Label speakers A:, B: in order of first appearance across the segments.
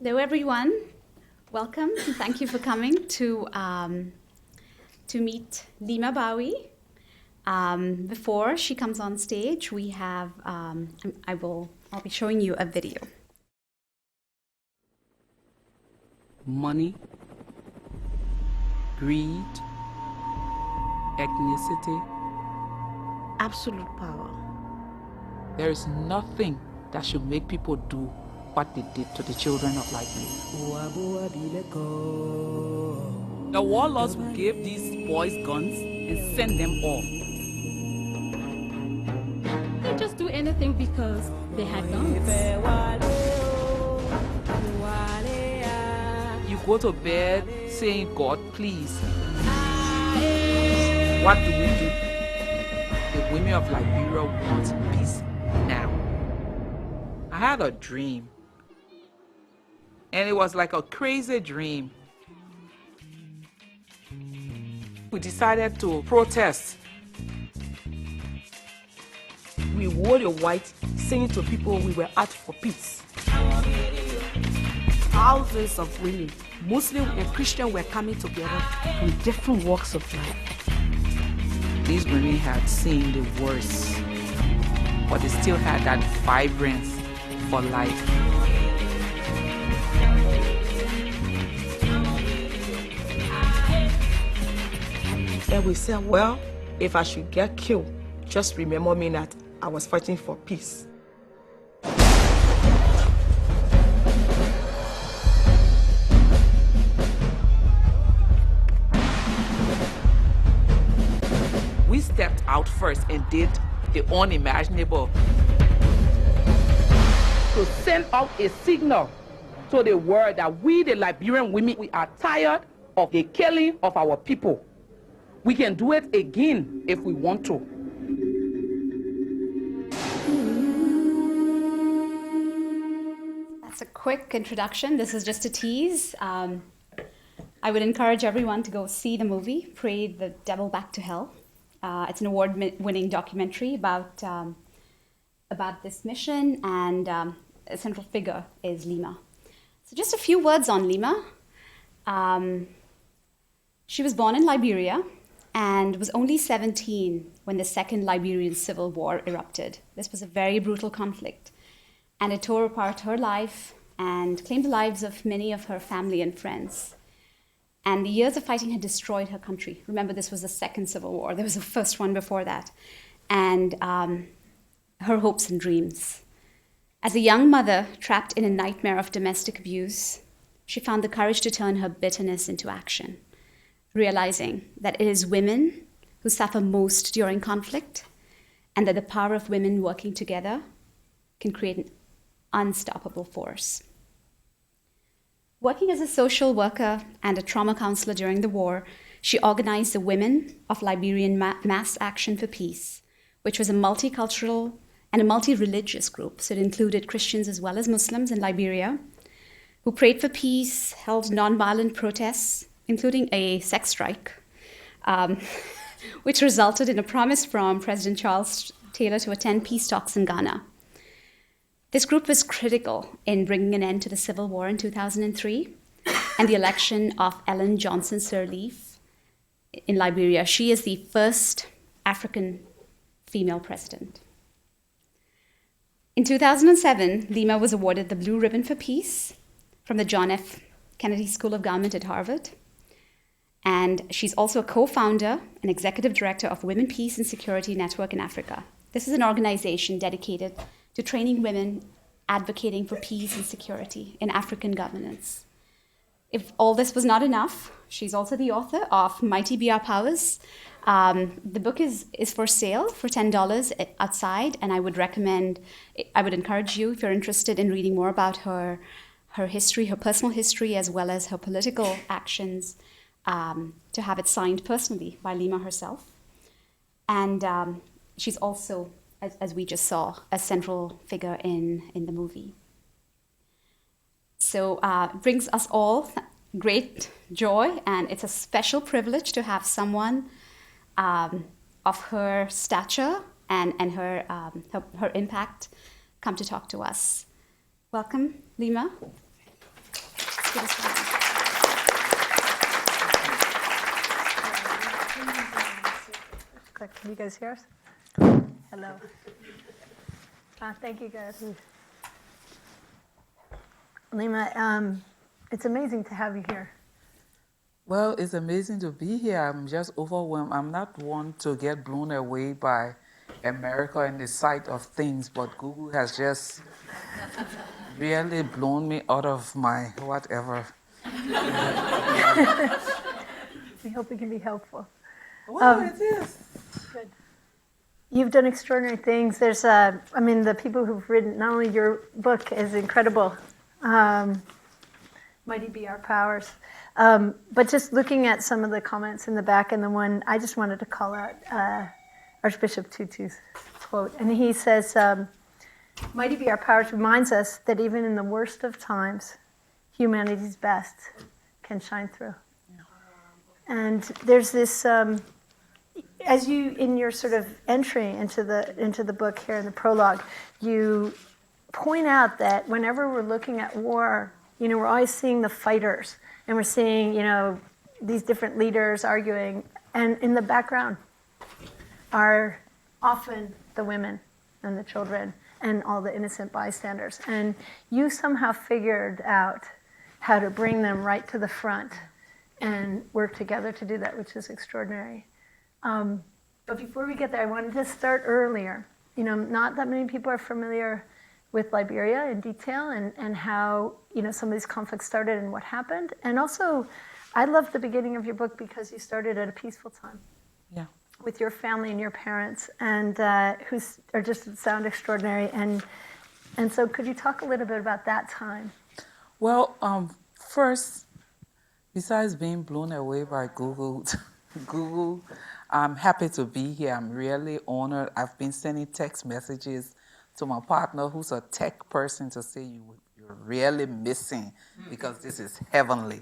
A: Hello, everyone. Welcome. And thank you for coming to meet Leymah Gbowee. Before she comes on stage, we have I'll be showing you a video.
B: Money, greed, ethnicity,
C: absolute power.
B: there is nothing that should make people do what they did to the children of Liberia. The warlords who gave these boys guns and sent them off.
D: They just do anything because they had guns.
B: You go to bed saying, God, please. What do? The women of Liberia want peace now. I had a dream. And it was like a crazy dream. We decided to protest.
C: We wore the white, saying to people we were out for peace. Thousands of women, Muslim and Christian, were coming together from different walks of life.
B: These women had seen the worst, but they still had that vibrance for life.
C: And we said, well, if I should get killed, just remember me that I was fighting for peace.
B: We stepped out first and did the unimaginable. To send out a signal to the world that we, the Liberian women, we are tired of the killing of our people. We can do it again if we want to.
A: That's a quick introduction. This is just a tease. I would encourage everyone to go see the movie, Pray the Devil Back to Hell. It's an award-winning documentary about this mission, and a central figure is Leymah. So just a few words on Leymah. She was born in Liberia and was only 17 when the Second Liberian Civil War erupted. This was a very brutal conflict, and it tore apart her life and claimed the lives of many of her family and friends. And the years of fighting had destroyed her country. Remember, this was the Second Civil War. There was a first one before that. And her hopes and dreams. As a young mother trapped in a nightmare of domestic abuse, she found the courage to turn her bitterness into action, realizing that it is women who suffer most during conflict, and that the power of women working together can create an unstoppable force. Working as a social worker and a trauma counselor during the war, she organized the Women of Liberian Mass Action for Peace, which was a multicultural and a multi-religious group. So it included Christians as well as Muslims in Liberia, who prayed for peace, held nonviolent protests, including a sex strike, which resulted in a promise from President Charles Taylor to attend peace talks in Ghana. This group was critical in bringing an end to the Civil War in 2003 and the election of Ellen Johnson-Sirleaf in Liberia. She is the first African female president. In 2007, Leymah was awarded the Blue Ribbon for Peace from the John F. Kennedy School of Government at Harvard. And she's also a co-founder and executive director of Women, Peace and Security Network in Africa. This is an organization dedicated to training women advocating for peace and security in African governance. If all this was not enough, she's also the author of Mighty Be Our Powers. The book is for sale for $10 outside, and I would encourage you, if you're interested in reading more about her history, her personal history, as well as her political actions, to have it signed personally by Leymah herself. And she's also, as we just saw, a central figure in the movie. So it brings us all great joy, and it's a special privilege to have someone of her stature and her impact come to talk to us. Welcome, Leymah. Give us a hand.
E: Can you guys hear us? Hello. Thank you, guys. Leymah, it's amazing to have you here.
B: Well, it's amazing to be here. I'm just overwhelmed. I'm not one to get blown away by America and the sight of things, but Google has just really blown me out of my whatever.
E: We hope it can be helpful.
B: Well, it is.
E: Good. You've done extraordinary things. There's, the people who've written, not only your book is incredible, Mighty Be Our Powers, but just looking at some of the comments in the back, and the one I just wanted to call out Archbishop Tutu's quote. And he says, Mighty Be Our Powers reminds us that even in the worst of times, humanity's best can shine through. And there's this, as you, in your sort of entry into the book here in the prologue, you point out that whenever we're looking at war, we're always seeing the fighters, and we're seeing, these different leaders arguing, and in the background are often the women and the children and all the innocent bystanders. And you somehow figured out how to bring them right to the front and work together to do that, which is extraordinary. But before we get there, I wanted to start earlier. Not that many people are familiar with Liberia in detail and how some of these conflicts started and what happened. And also, I love the beginning of your book because you started at a peaceful time.
B: Yeah.
E: With your family and your parents, and who are just sound extraordinary. And so, could you talk a little bit about that time?
B: Well, first, besides being blown away by Google, I'm happy to be here. I'm really honored. I've been sending text messages to my partner, who's a tech person, to say you're really missing because this is heavenly.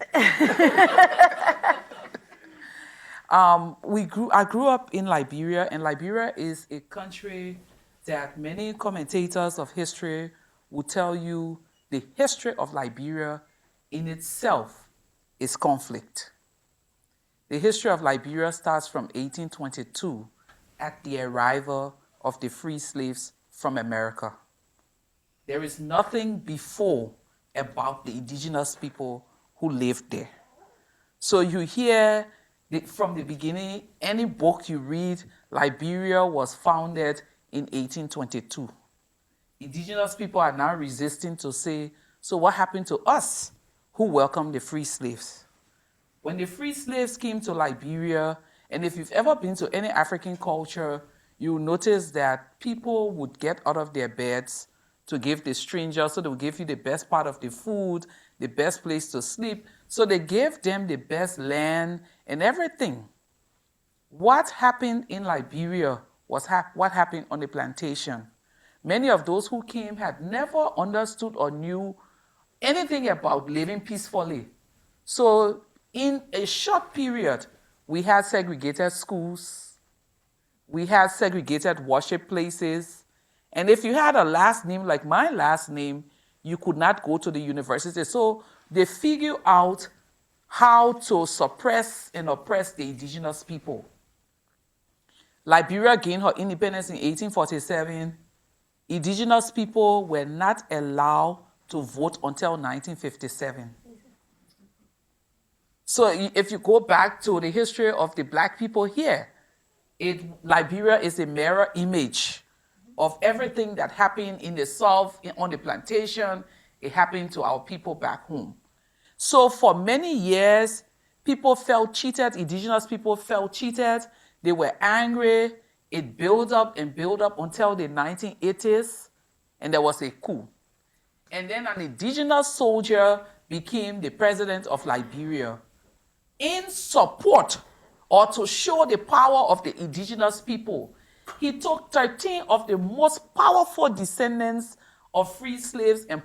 B: I grew up in Liberia, and Liberia is a country that many commentators of history will tell you the history of Liberia in itself is conflict. The history of Liberia starts from 1822 at the arrival of the free slaves from America. There is nothing before about the indigenous people who lived there. So you hear from the beginning, any book you read, Liberia was founded in 1822. Indigenous people are now resisting to say, so what happened to us who welcomed the free slaves? When the free slaves came to Liberia, and if you've ever been to any African culture, you'll notice that people would get out of their beds to give the strangers, so they would give you the best part of the food, the best place to sleep. So they gave them the best land and everything. What happened in Liberia was what happened on the plantation. Many of those who came had never understood or knew anything about living peacefully. So in a short period, we had segregated schools, we had segregated worship places, and if you had a last name like my last name, you could not go to the university. So they figured out how to suppress and oppress the indigenous people. Liberia gained her independence in 1847. Indigenous people were not allowed to vote until 1957. So if you go back to the history of the black people here, Liberia is a mirror image of everything that happened in the South, on the plantation. It happened to our people back home. So for many years, people felt cheated, indigenous people felt cheated. They were angry. It built up and built up until the 1980s, and there was a coup. And then an indigenous soldier became the president of Liberia in support or to show the power of the indigenous people. He took 13 of the most powerful descendants of free slaves and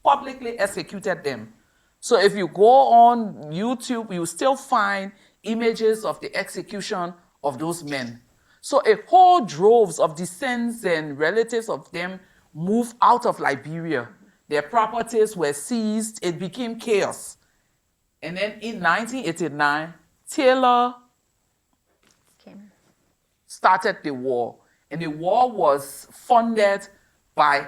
B: publicly executed them. So if you go on YouTube, you still find images of the execution of those men. So a whole droves of descendants and relatives of them moved out of Liberia. Their properties were seized. It became chaos. And then in 1989, Taylor started the war. And the war was funded by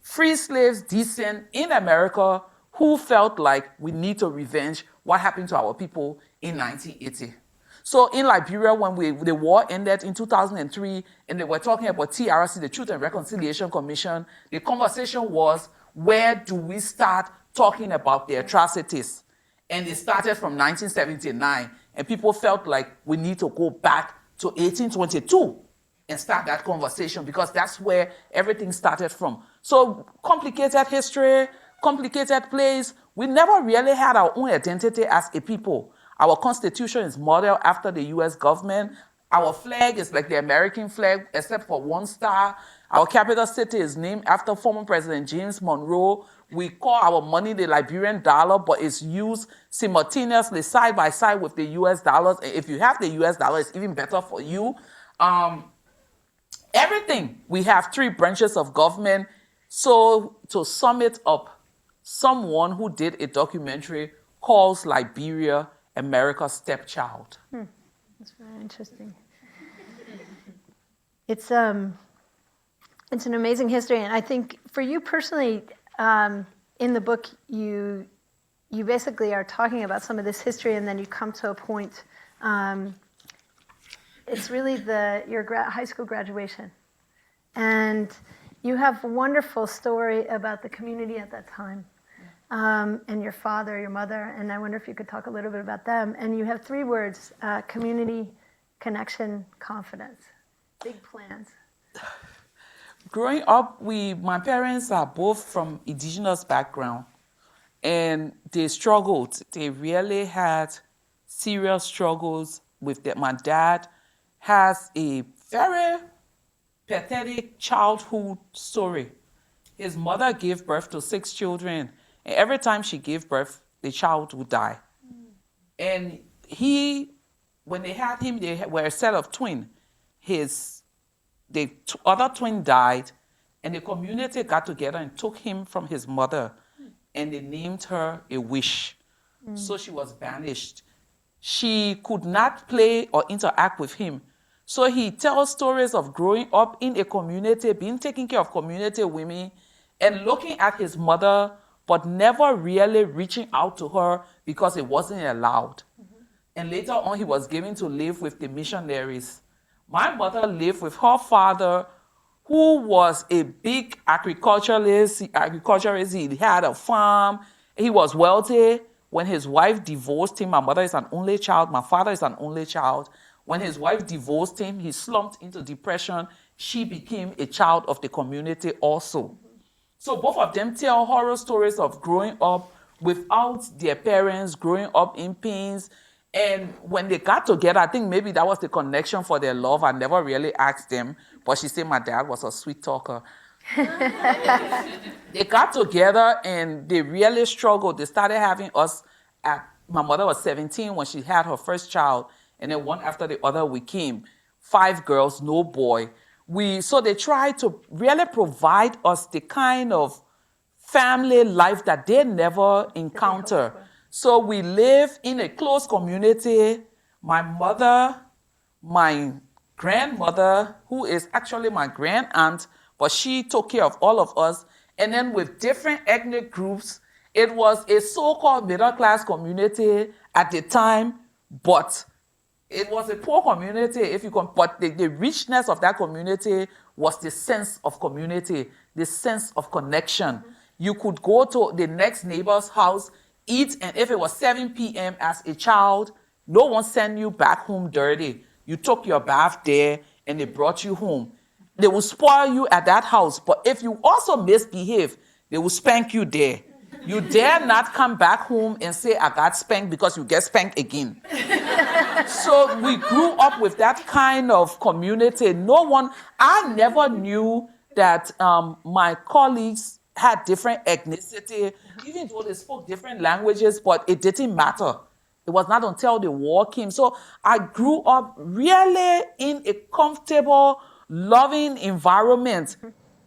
B: free slaves descent in America who felt like we need to revenge what happened to our people in 1980. So in Liberia, when the war ended in 2003, and they were talking about TRC, the Truth and Reconciliation Commission, the conversation was, where do we start talking about the atrocities? And it started from 1979, and people felt like we need to go back to 1822 and start that conversation, because that's where everything started from. So complicated history, complicated place. We never really had our own identity as a people. Our constitution is modeled after the US government. Our flag is like the American flag, except for one star. Our capital city is named after former President James Monroe. We call our money the Liberian dollar, but it's used simultaneously side by side with the US dollars. And if you have the US dollar, it's even better for you. Everything. We have 3 branches of government. So to sum it up, someone who did a documentary calls Liberia America's stepchild.
E: That's very interesting. It's an amazing history, and I think for you personally, in the book, you basically are talking about some of this history, and then you come to a point. It's really your high school graduation, and you have a wonderful story about the community at that time, and your father, your mother, and I wonder if you could talk a little bit about them. And you have 3 words: community, connection, confidence. Big plans.
B: Growing up, my parents are both from indigenous background, and they struggled. They really had serious struggles with that. My dad has a very pathetic childhood story. His mother gave birth to 6 children, and every time she gave birth, the child would die. And when they had him, they were a set of twins. The other twin died, and the community got together and took him from his mother, and they named her a wish. So she was banished. She could not play or interact with him. So he tells stories of growing up in a community, being taken care of community women, and looking at his mother, but never really reaching out to her because it wasn't allowed. And later on, he was given to live with the missionaries. My mother lived with her father, who was a big agriculturalist. He had a farm. He was wealthy. When his wife divorced him, my mother is an only child. My father is an only child. When his wife divorced him, he slumped into depression. She became a child of the community also. So both of them tell horror stories of growing up without their parents, growing up in pains. And when they got together, I think maybe that was the connection for their love. I never really asked them, but she said my dad was a sweet talker. They got together and they really struggled. They started having us my mother was 17 when she had her first child, and then one after the other we came. 5 girls, no boy. So they tried to really provide us the kind of family life that they never encountered. So we live in a close community. My mother, my grandmother, who is actually my grand aunt, but she took care of all of us. And then with different ethnic groups, it was a so-called middle-class community at the time, but it was a poor community. But the richness of that community was the sense of community, the sense of connection. You could go to the next neighbor's house, eat, and if it was 7 p.m. as a child, no one sent you back home dirty. You took your bath there, and they brought you home. They will spoil you at that house, but if you also misbehave, they will spank you there. You dare not come back home and say, I got spanked, because you get spanked again. So we grew up with that kind of community. I never knew that my colleagues had different ethnicity, even though they spoke different languages, but it didn't matter. It was not until the war came. So I grew up really in a comfortable, loving environment.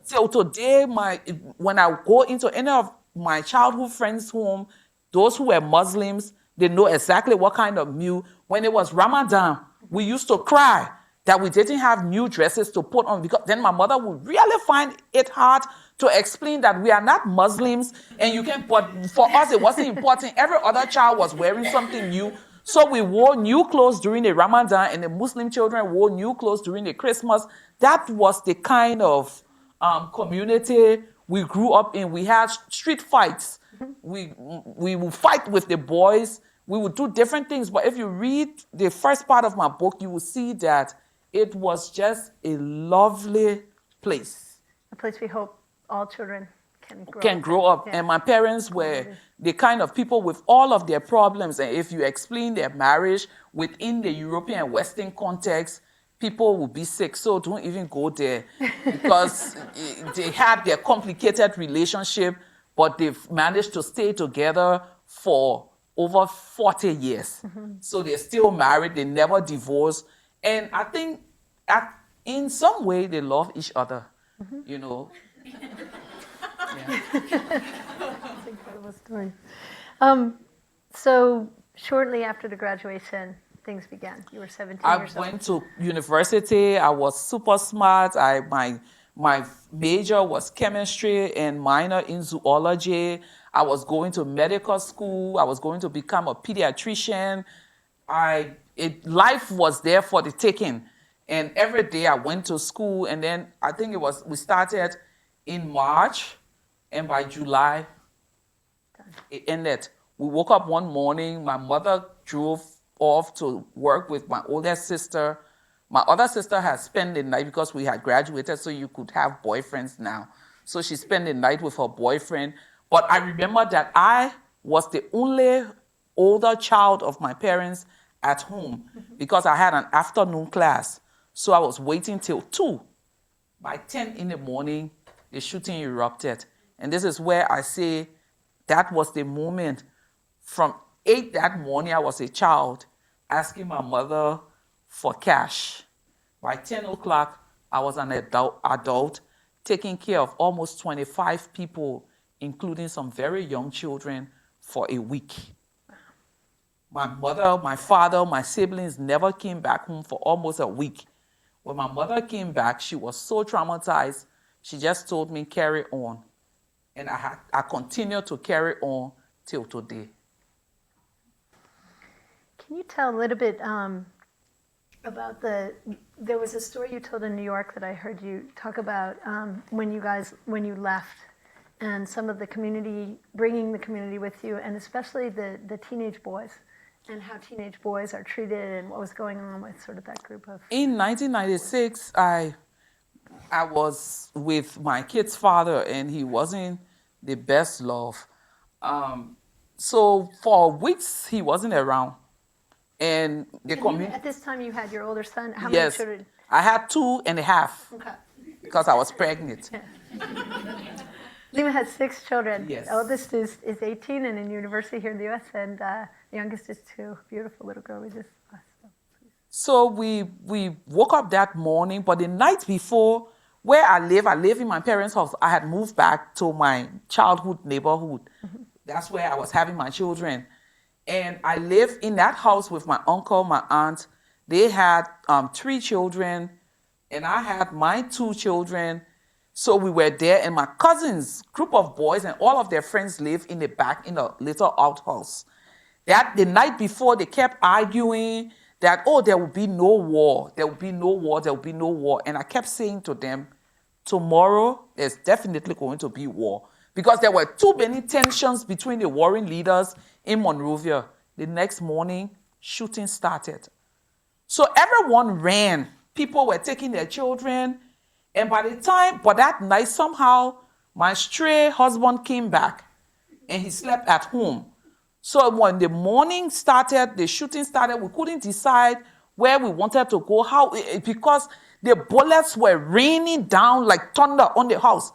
B: So today, when I go into any of my childhood friends' home, those who were Muslims, They know exactly what kind of meal. When it was Ramadan, we used to cry that we didn't have new dresses to put on, because then my mother would really find it hard to explain that we are not Muslims, and you can, but for us it wasn't important. Every other child was wearing something new. So we wore new clothes during the Ramadan, and the Muslim children wore new clothes during the Christmas. That was the kind of community we grew up in. We had street fights. We would fight with the boys. We would do different things. But if you read the first part of my book, you will see that it was just a lovely place.
E: A place we hope all children can
B: grow up.
E: Yeah.
B: And my parents were the kind of people with all of their problems. And if you explain their marriage within the European Western context, people will be sick. So don't even go there, because they had their complicated relationship, but they've managed to stay together for over 40 years. So they're still married. They never divorced. And I think in some way they love each other, you know. Yeah.
E: That's an incredible story. So shortly after the graduation, things began. You were 17 years old.
B: I went to university. I was super smart. My major was chemistry and minor in zoology. I was going to medical school. I was going to become a pediatrician. Life was there for the taking. And every day I went to school, and then I think we started in March, and by July, it ended. We woke up one morning, my mother drove off to work with my older sister. My other sister had spent the night, because we had graduated, so you could have boyfriends now. So she spent the night with her boyfriend. But I remember that I was the only older child of my parents at home, because I had an afternoon class. So I was waiting till 2. By 10 in the morning, the shooting erupted. And this is where I say that was the moment. From 8 that morning, I was a child asking my mother for cash. By 10 o'clock, I was an adult taking care of almost 25 people, including some very young children, for a week. My mother, my father, my siblings never came back home for almost a week. When my mother came back, she was so traumatized, she just told me, carry on. And I continued to carry on till today.
E: Can you tell a little bit about there was a story you told in New York that I heard you talk about when you left, and some of the community, bringing the community with you, and especially the teenage boys, and how teenage boys are treated, and what was going on with sort of that group of... In
B: 1996, I was with my kid's father, and he wasn't the best love. So for weeks, he wasn't around. And
E: at this time, you had your older son? How many children?
B: I had 2.5.
E: Okay.
B: Because I was pregnant.
E: Yeah. Leymah has 6 children.
B: Yes.
E: The oldest is 18 and in university here in the U.S., and the youngest is 2. Beautiful little girl.
B: So we woke up that morning, but the night before, where I live in my parents' house. I had moved back to my childhood neighborhood. That's where I was having my children. And I lived in that house with my uncle, my aunt. They had 3 children, and I had my 2 children. So we were there, and my cousins, group of boys, and all of their friends lived in the back in a little outhouse. The night before, they kept arguing that, oh, there will be no war. There will be no war. There will be no war. And I kept saying to them, tomorrow, there's definitely going to be war. Because there were too many tensions between the warring leaders in Monrovia. The next morning, shooting started. So everyone ran. People were taking their children. And but that night, somehow, my stray husband came back. And he slept at home. So when the morning started, the shooting started, we couldn't decide where we wanted to go, because the bullets were raining down like thunder on the house.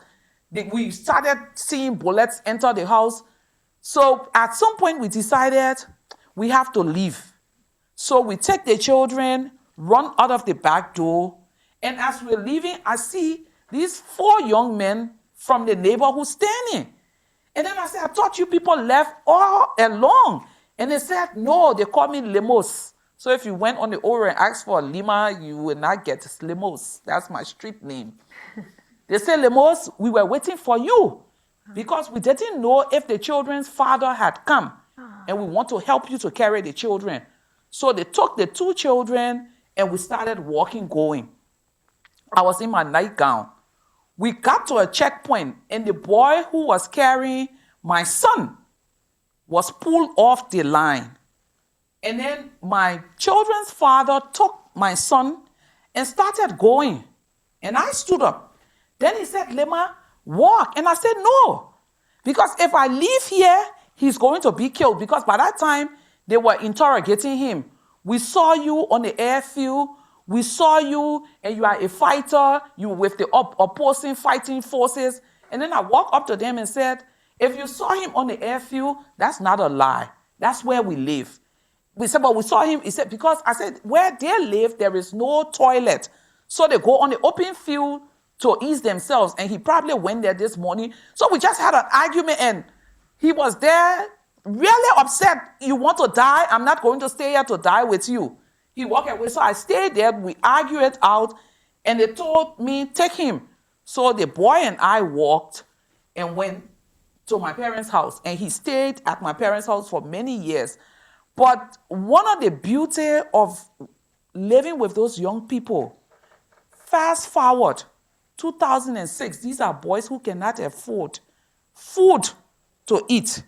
B: We started seeing bullets enter the house. So at some point we decided we have to leave. So we take the children, run out of the back door, and as we're leaving, I see these 4 young men from the neighborhood standing. And then I said, I thought you people left all along. And they said, no, they call me Lemos. So if you went on the Oro and asked for Leymah, you will not get Lemos. That's my street name. They said, Lemos, we were waiting for you because we didn't know if the children's father had come, and we want to help you to carry the children. So they took the 2 children and we started walking, going. I was in my nightgown. We got to a checkpoint and the boy who was carrying my son was pulled off the line. And then my children's father took my son and started going. And I stood up. Then he said, Leymah, walk. And I said, no, because if I leave here, he's going to be killed. Because by that time, they were interrogating him. We saw you on the airfield. We saw you, and you are a fighter. You were with the opposing fighting forces. And then I walked up to them and said, if you saw him on the airfield, that's not a lie. That's where we live. We said, but we saw him. He said, because I said, where they live, there is no toilet. So they go on the open field to ease themselves. And he probably went there this morning. So we just had an argument, and he was there really upset. You want to die? I'm not going to stay here to die with you. He walked away. So I stayed there. We argued it out. And they told me, take him. So the boy and I walked and went to my parents' house. And he stayed at my parents' house for many years. But one of the beauty of living with those young people, fast forward, 2006, these are boys who cannot afford food to eat.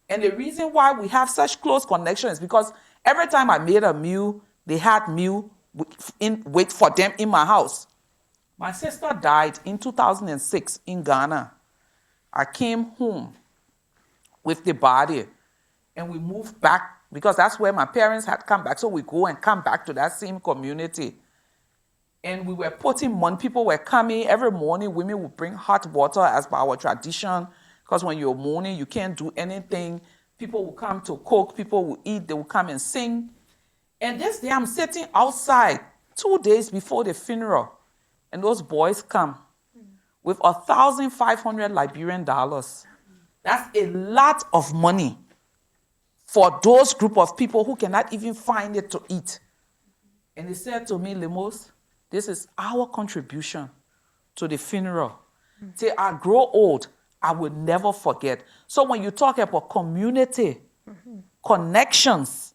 B: And the reason why we have such close connections is because every time I made a meal, they had meal wait for them in my house. My sister died in 2006 in Ghana. I came home with the body, and we moved back because that's where my parents had come back. So we go and come back to that same community. And we were putting money. People were coming. Every morning, women would bring hot water as per our tradition. Because when you're mourning, you can't do anything. People will come to cook. People will eat. They will come and sing. And this day, I'm sitting outside 2 days before the funeral. And those boys come with 1,500 Liberian dollars. That's a lot of money for those group of people who cannot even find it to eat. And they said to me, Lemos, this is our contribution to the funeral. Till I grow old, I will never forget. So when you talk about community, connections,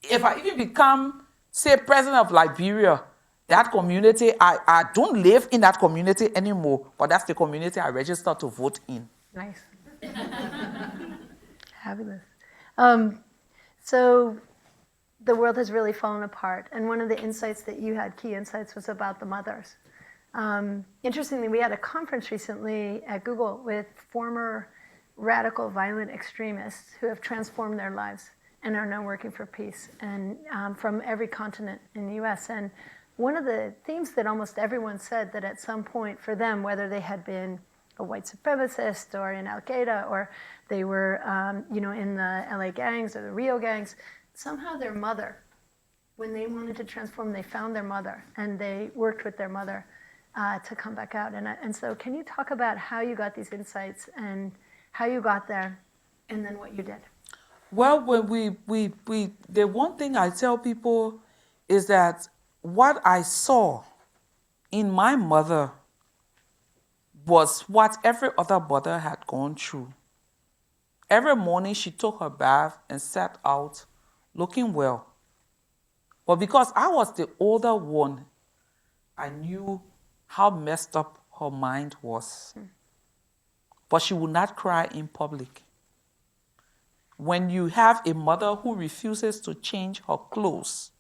B: if I even become, say, president of Liberia, that community, I don't live in that community anymore, but that's the community I registered to vote in.
E: Nice. Fabulous. So the world has really fallen apart. And one of the insights that you had, key insights, was about the mothers. Interestingly, we had a conference recently at Google with former radical violent extremists who have transformed their lives and are now working for peace, and from every continent in the US. And one of the themes that almost everyone said, that at some point for them, whether they had been a white supremacist or in Al-Qaeda, or they were in the LA gangs or the Rio gangs, somehow their mother, when they wanted to transform, they found their mother and they worked with their mother to come back out. And so can you talk about how you got these insights and how you got there and then what you did?
B: Well, when the one thing I tell people is that what I saw in my mother was what every other mother had gone through. Every morning she took her bath and sat out looking well. But because I was the older one, I knew how messed up her mind was. But she would not cry in public. When you have a mother who refuses to change her clothes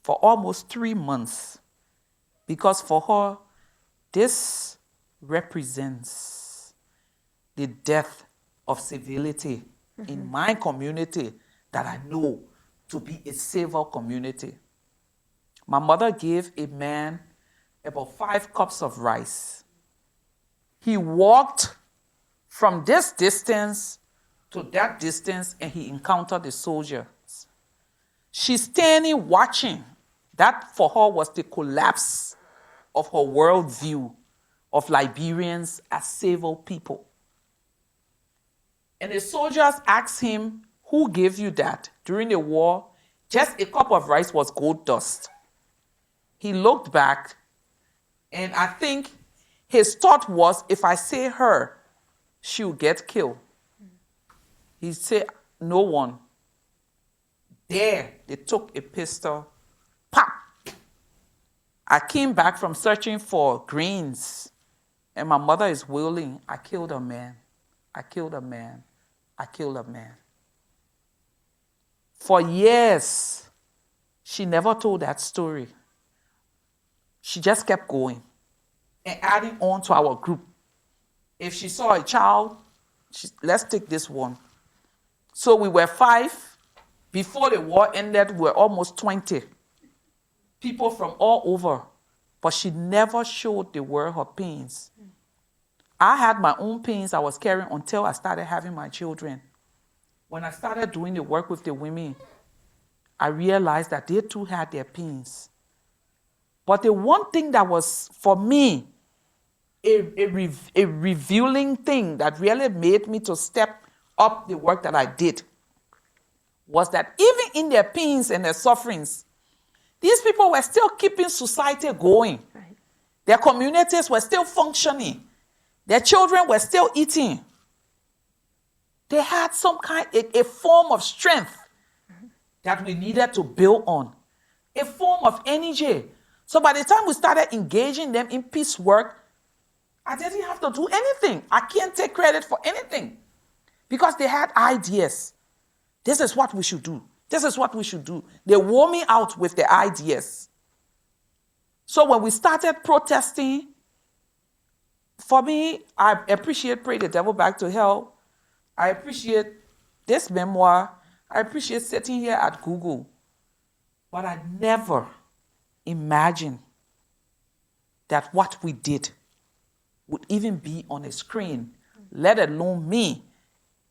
B: for almost 3 months, because for her, this represents the death of civility in my community that I know to be a civil community. My mother gave a man about 5 cups of rice. He walked from this distance to that distance, and he encountered the soldiers. She's standing watching. That for her was the collapse of her worldview of Liberians as civil people. And the soldiers asked him, who gave you that? During the war, just a cup of rice was gold dust. He looked back, and I think his thought was, if I say her, she'll get killed. He said, no one. There, they took a pistol. Pop! I came back from searching for grains, and my mother is wailing, I killed a man. I killed a man. I killed a man. For years, she never told that story. She just kept going and adding on to our group. If she saw a child, let's take this one. So we were 5. Before the war ended, we were almost 20. People from all over. But she never showed the world her pains. I had my own pains I was carrying until I started having my children. When I started doing the work with the women, I realized that they too had their pains. But the one thing that was, for me, a revealing thing that really made me to step up the work that I did was that even in their pains and their sufferings, these people were still keeping society going.
E: Right.
B: Their communities were still functioning. Their children were still eating. They had some kind, a form of strength that we needed to build on, a form of energy. So by the time we started engaging them in peace work, I didn't have to do anything. I can't take credit for anything because they had ideas. This is what we should do. This is what we should do. They wore me out with their ideas. So when we started protesting, for me, I appreciate Pray the Devil Back to Hell. I appreciate this memoir. I appreciate sitting here at Google. But I never imagined that what we did would even be on a screen, let alone me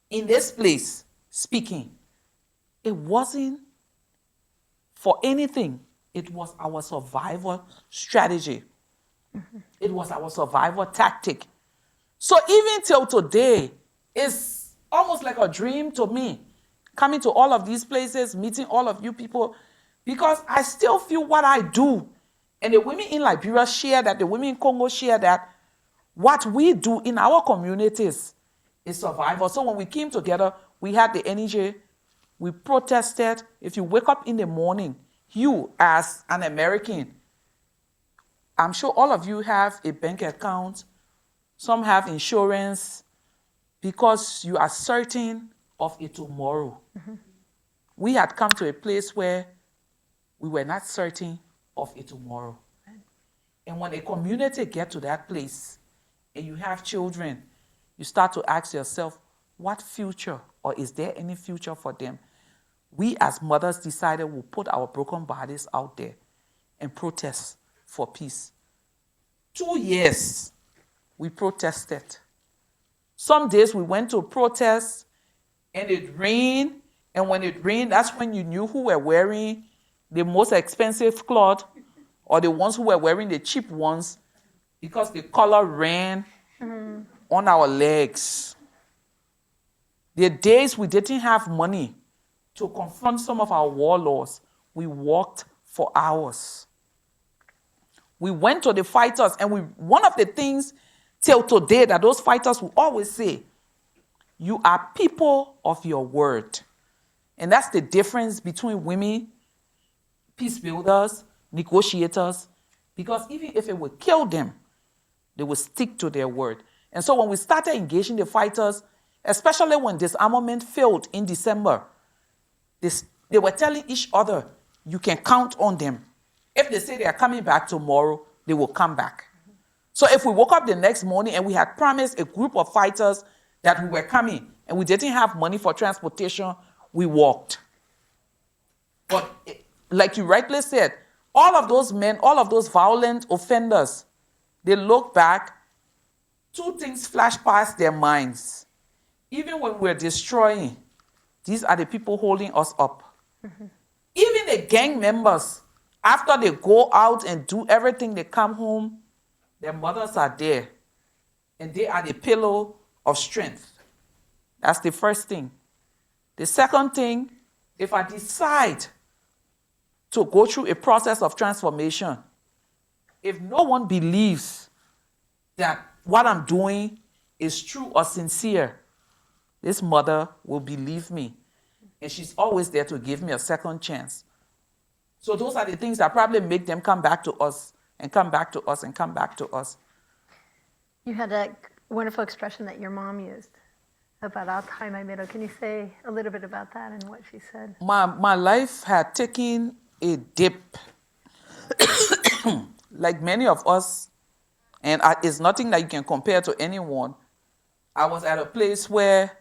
B: in this place speaking. It wasn't for anything. It was our survival strategy. It was our survival tactic. So even till today, it's almost like a dream to me, coming to all of these places, meeting all of you people, because I still feel what I do. And the women in Liberia share that, the women in Congo share that. What we do in our communities is survival. So when we came together, we had the energy. We protested. If you wake up in the morning, you as an American, I'm sure all of you have a bank account. Some have insurance because you are certain of a tomorrow. Mm-hmm. We had come to a place where we were not certain of a tomorrow. Right. And when a community gets to that place and you have children, you start to ask yourself, what future, or is there any future for them? We as mothers decided we'll put our broken bodies out there and protest for peace. 2 years we protested. Some days we went to protest and it rained, and when it rained, that's when you knew who were wearing the most expensive cloth or the ones who were wearing the cheap ones, because the color ran on our legs. The days we didn't have money to confront some of our warlords, we walked for hours. We went to the fighters, and one of the things till today that those fighters will always say, you are people of your word. And that's the difference between women, peace builders, negotiators, because even if it would kill them, they would stick to their word. And so when we started engaging the fighters, especially when disarmament failed in December, they were telling each other, you can count on them. If they say they are coming back tomorrow, they will come back. So if we woke up the next morning and we had promised a group of fighters that we were coming and we didn't have money for transportation, we walked. But like you rightly said, all of those men, all of those violent offenders, they look back, 2 things flash past their minds. Even when we're destroying, these are the people holding us up. Mm-hmm. Even the gang members, after they go out and do everything, they come home, their mothers are there. And they are the pillow of strength. That's the first thing. The second thing, if I decide to go through a process of transformation, if no one believes that what I'm doing is true or sincere, this mother will believe me. And she's always there to give me a second chance. So those are the things that probably make them come back to us and come back to us and come back to us.
E: You had a wonderful expression that your mom used about I'll tie my middle. Can you say a little bit about that and what she said?
B: My life had taken a dip. Like many of us, and it's nothing that you can compare to anyone. I was at a place where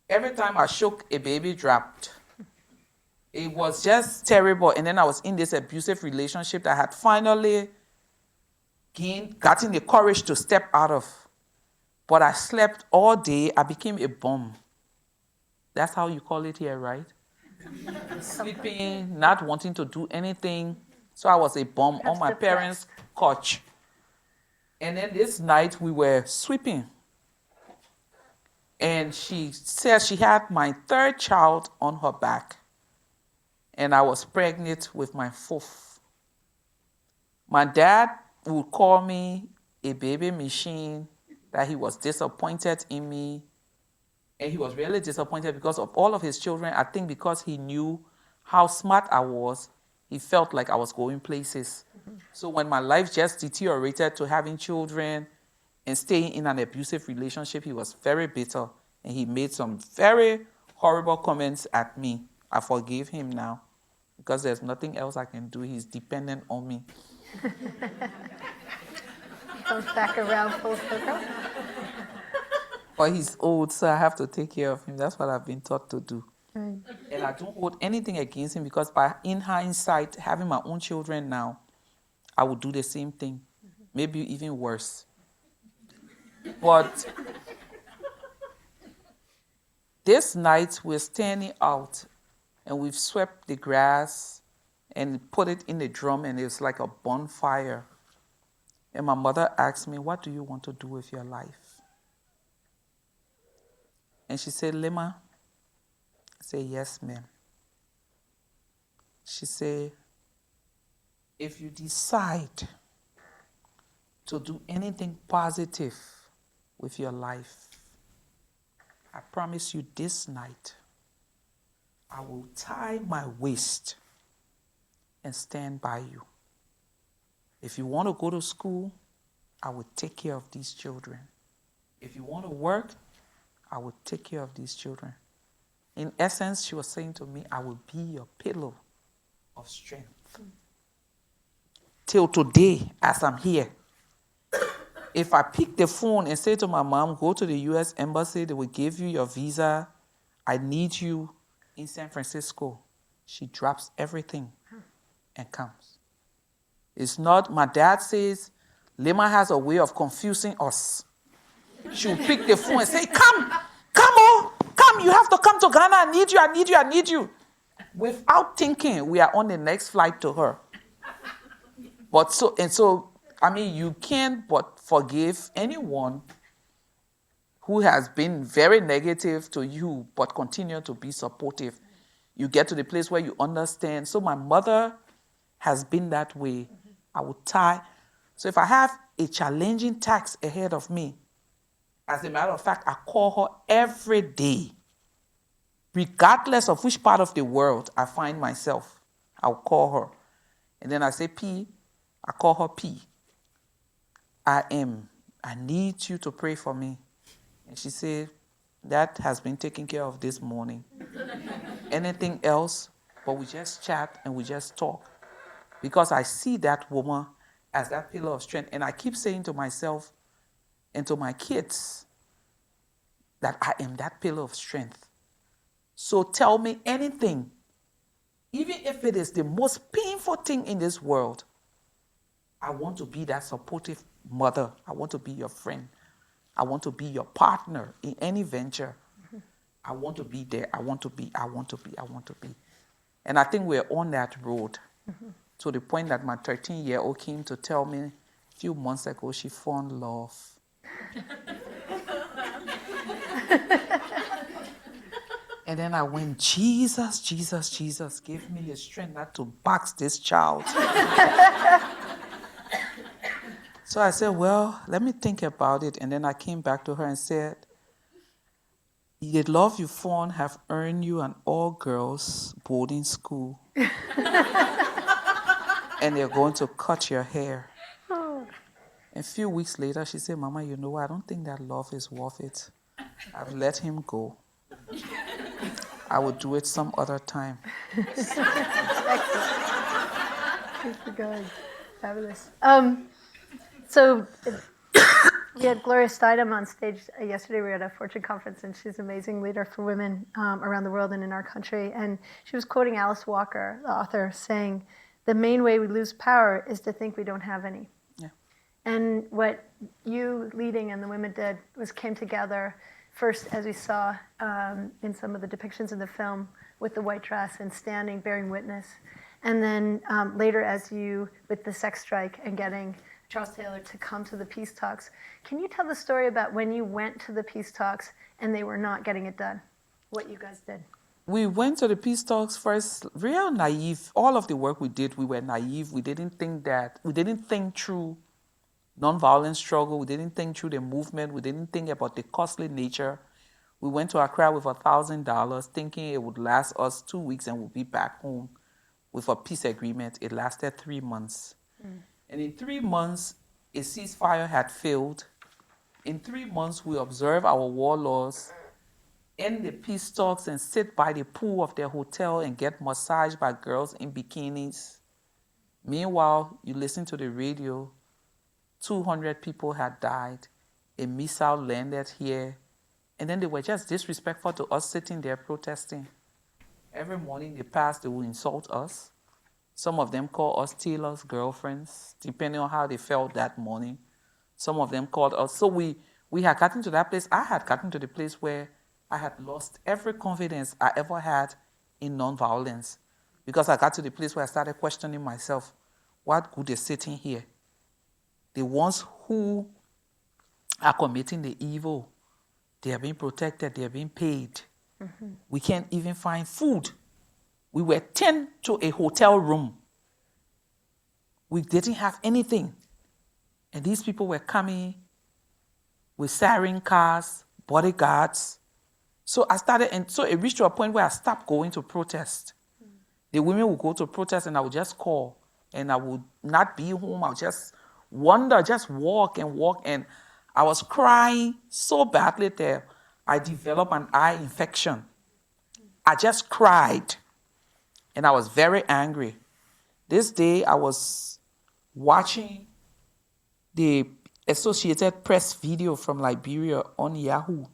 B: every time I shook, a baby dropped. It was just terrible. And then I was in this abusive relationship that I had finally gotten the courage to step out of. But I slept all day. I became a bum. That's how you call it here, right? Sleeping, not wanting to do anything. So I was a bum on my parents' couch. And then this night we were sweeping. And she said she had my third child on her back. And I was pregnant with my fourth. My dad would call me a baby machine, that he was disappointed in me. And he was really disappointed because of all of his children. I think because he knew how smart I was, he felt like I was going places. So when my life just deteriorated to having children and staying in an abusive relationship, he was very bitter. And he made some very horrible comments at me. I forgive him now because there's nothing else I can do. He's dependent on me.
E: Comes back around full circle.
B: But he's old, so I have to take care of him. That's what I've been taught to do.
E: Right.
B: And I don't hold anything against him because in hindsight, having my own children now, I would do the same thing. Maybe even worse. But this night, we're standing out and we've swept the grass and put it in the drum, and it's like a bonfire. And my mother asked me, "What do you want to do with your life?" And she said, "Leymah." I said, "Yes, ma'am." She said, "If you decide to do anything positive with your life, I promise you this night, I will tie my waist and stand by you. If you want to go to school, I will take care of these children. If you want to work, I will take care of these children." In essence, she was saying to me, I will be your pillow of strength. Till today, as I'm here, if I pick the phone and say to my mom, "Go to the U.S. Embassy, they will give you your visa. I need you in San Francisco," she drops everything and comes. It's not, my dad says, Leymah has a way of confusing us. She'll pick the phone and say, come, you have to come to Ghana, I need you. Without thinking, we are on the next flight to her. But you can't but forgive anyone who has been very negative to you, but continue to be supportive. You get to the place where you understand. So my mother has been that way. I would tie. So if I have a challenging task ahead of me, as a matter of fact, I call her every day. Regardless of which part of the world I find myself, I'll call her. And then I say, P, I call her P. I need you to pray for me. And she said, that has been taken care of this morning. Anything else? But we just chat and we just talk. Because I see that woman as that pillar of strength. And I keep saying to myself and to my kids that I am that pillar of strength. So tell me anything, even if it is the most painful thing in this world. I want to be that supportive mother. I want to be your friend. I want to be your partner in any venture. I want to be there. I want to be. And I think we're on that road to the point that my 13-year-old came to tell me a few months ago she found love. And then I went, Jesus, Jesus, Jesus, give me the strength not to box this child. So I said, well, let me think about it. And then I came back to her and said, the love you found have earned you an all-girls boarding school. And they're going to cut your hair. A few weeks later, she said, Mama, you know, I don't think that love is worth it. I've let him go. I will do it some other time.
E: Keep going. Fabulous. So we had Gloria Steinem on stage yesterday. We were at a Fortune conference, and she's an amazing leader for women around the world and in our country. And she was quoting Alice Walker, the author, saying, the main way we lose power is to think we don't have any.
B: Yeah.
E: And what you leading and the women did was came together first, as we saw in some of the depictions in the film, with the white dress and standing, bearing witness. And then later, as you, with the sex strike and getting Charles Taylor to come to the peace talks. Can you tell the story about when you went to the peace talks and they were not getting it done? What you guys did?
B: We went to the peace talks first, real naive. All of the work we did, we were naive. We didn't think through nonviolent struggle. We didn't think through the movement. We didn't think about the costly nature. We went to Accra with $1,000, thinking it would last us 2 weeks and we'll be back home with a peace agreement. It lasted 3 months. And in 3 months, a ceasefire had failed. In 3 months, we observed our warlords end the peace talks and sit by the pool of their hotel and get massaged by girls in bikinis. Meanwhile, you listen to the radio, 200 people had died. A missile landed here. And then they were just disrespectful to us sitting there protesting. Every morning they passed, they would insult us. Some of them called us Taylor's girlfriends, depending on how they felt that morning. Some of them called us. So we had gotten to that place. I had gotten to the place where I had lost every confidence I ever had in nonviolence, because I got to the place where I started questioning myself. What good is sitting here? The ones who are committing the evil, they are being protected, they are being paid. We can't even find food. We were 10 to a hotel room. We didn't have anything. And these people were coming with siren cars, bodyguards. So I started, and so it reached to a point where I stopped going to protest. The women would go to protest and I would just call, and I would not be home. I would just wander, just walk. And I was crying so badly there, I developed an eye infection. I just cried. And I was very angry. This day, I was watching the Associated Press video from Liberia on Yahoo.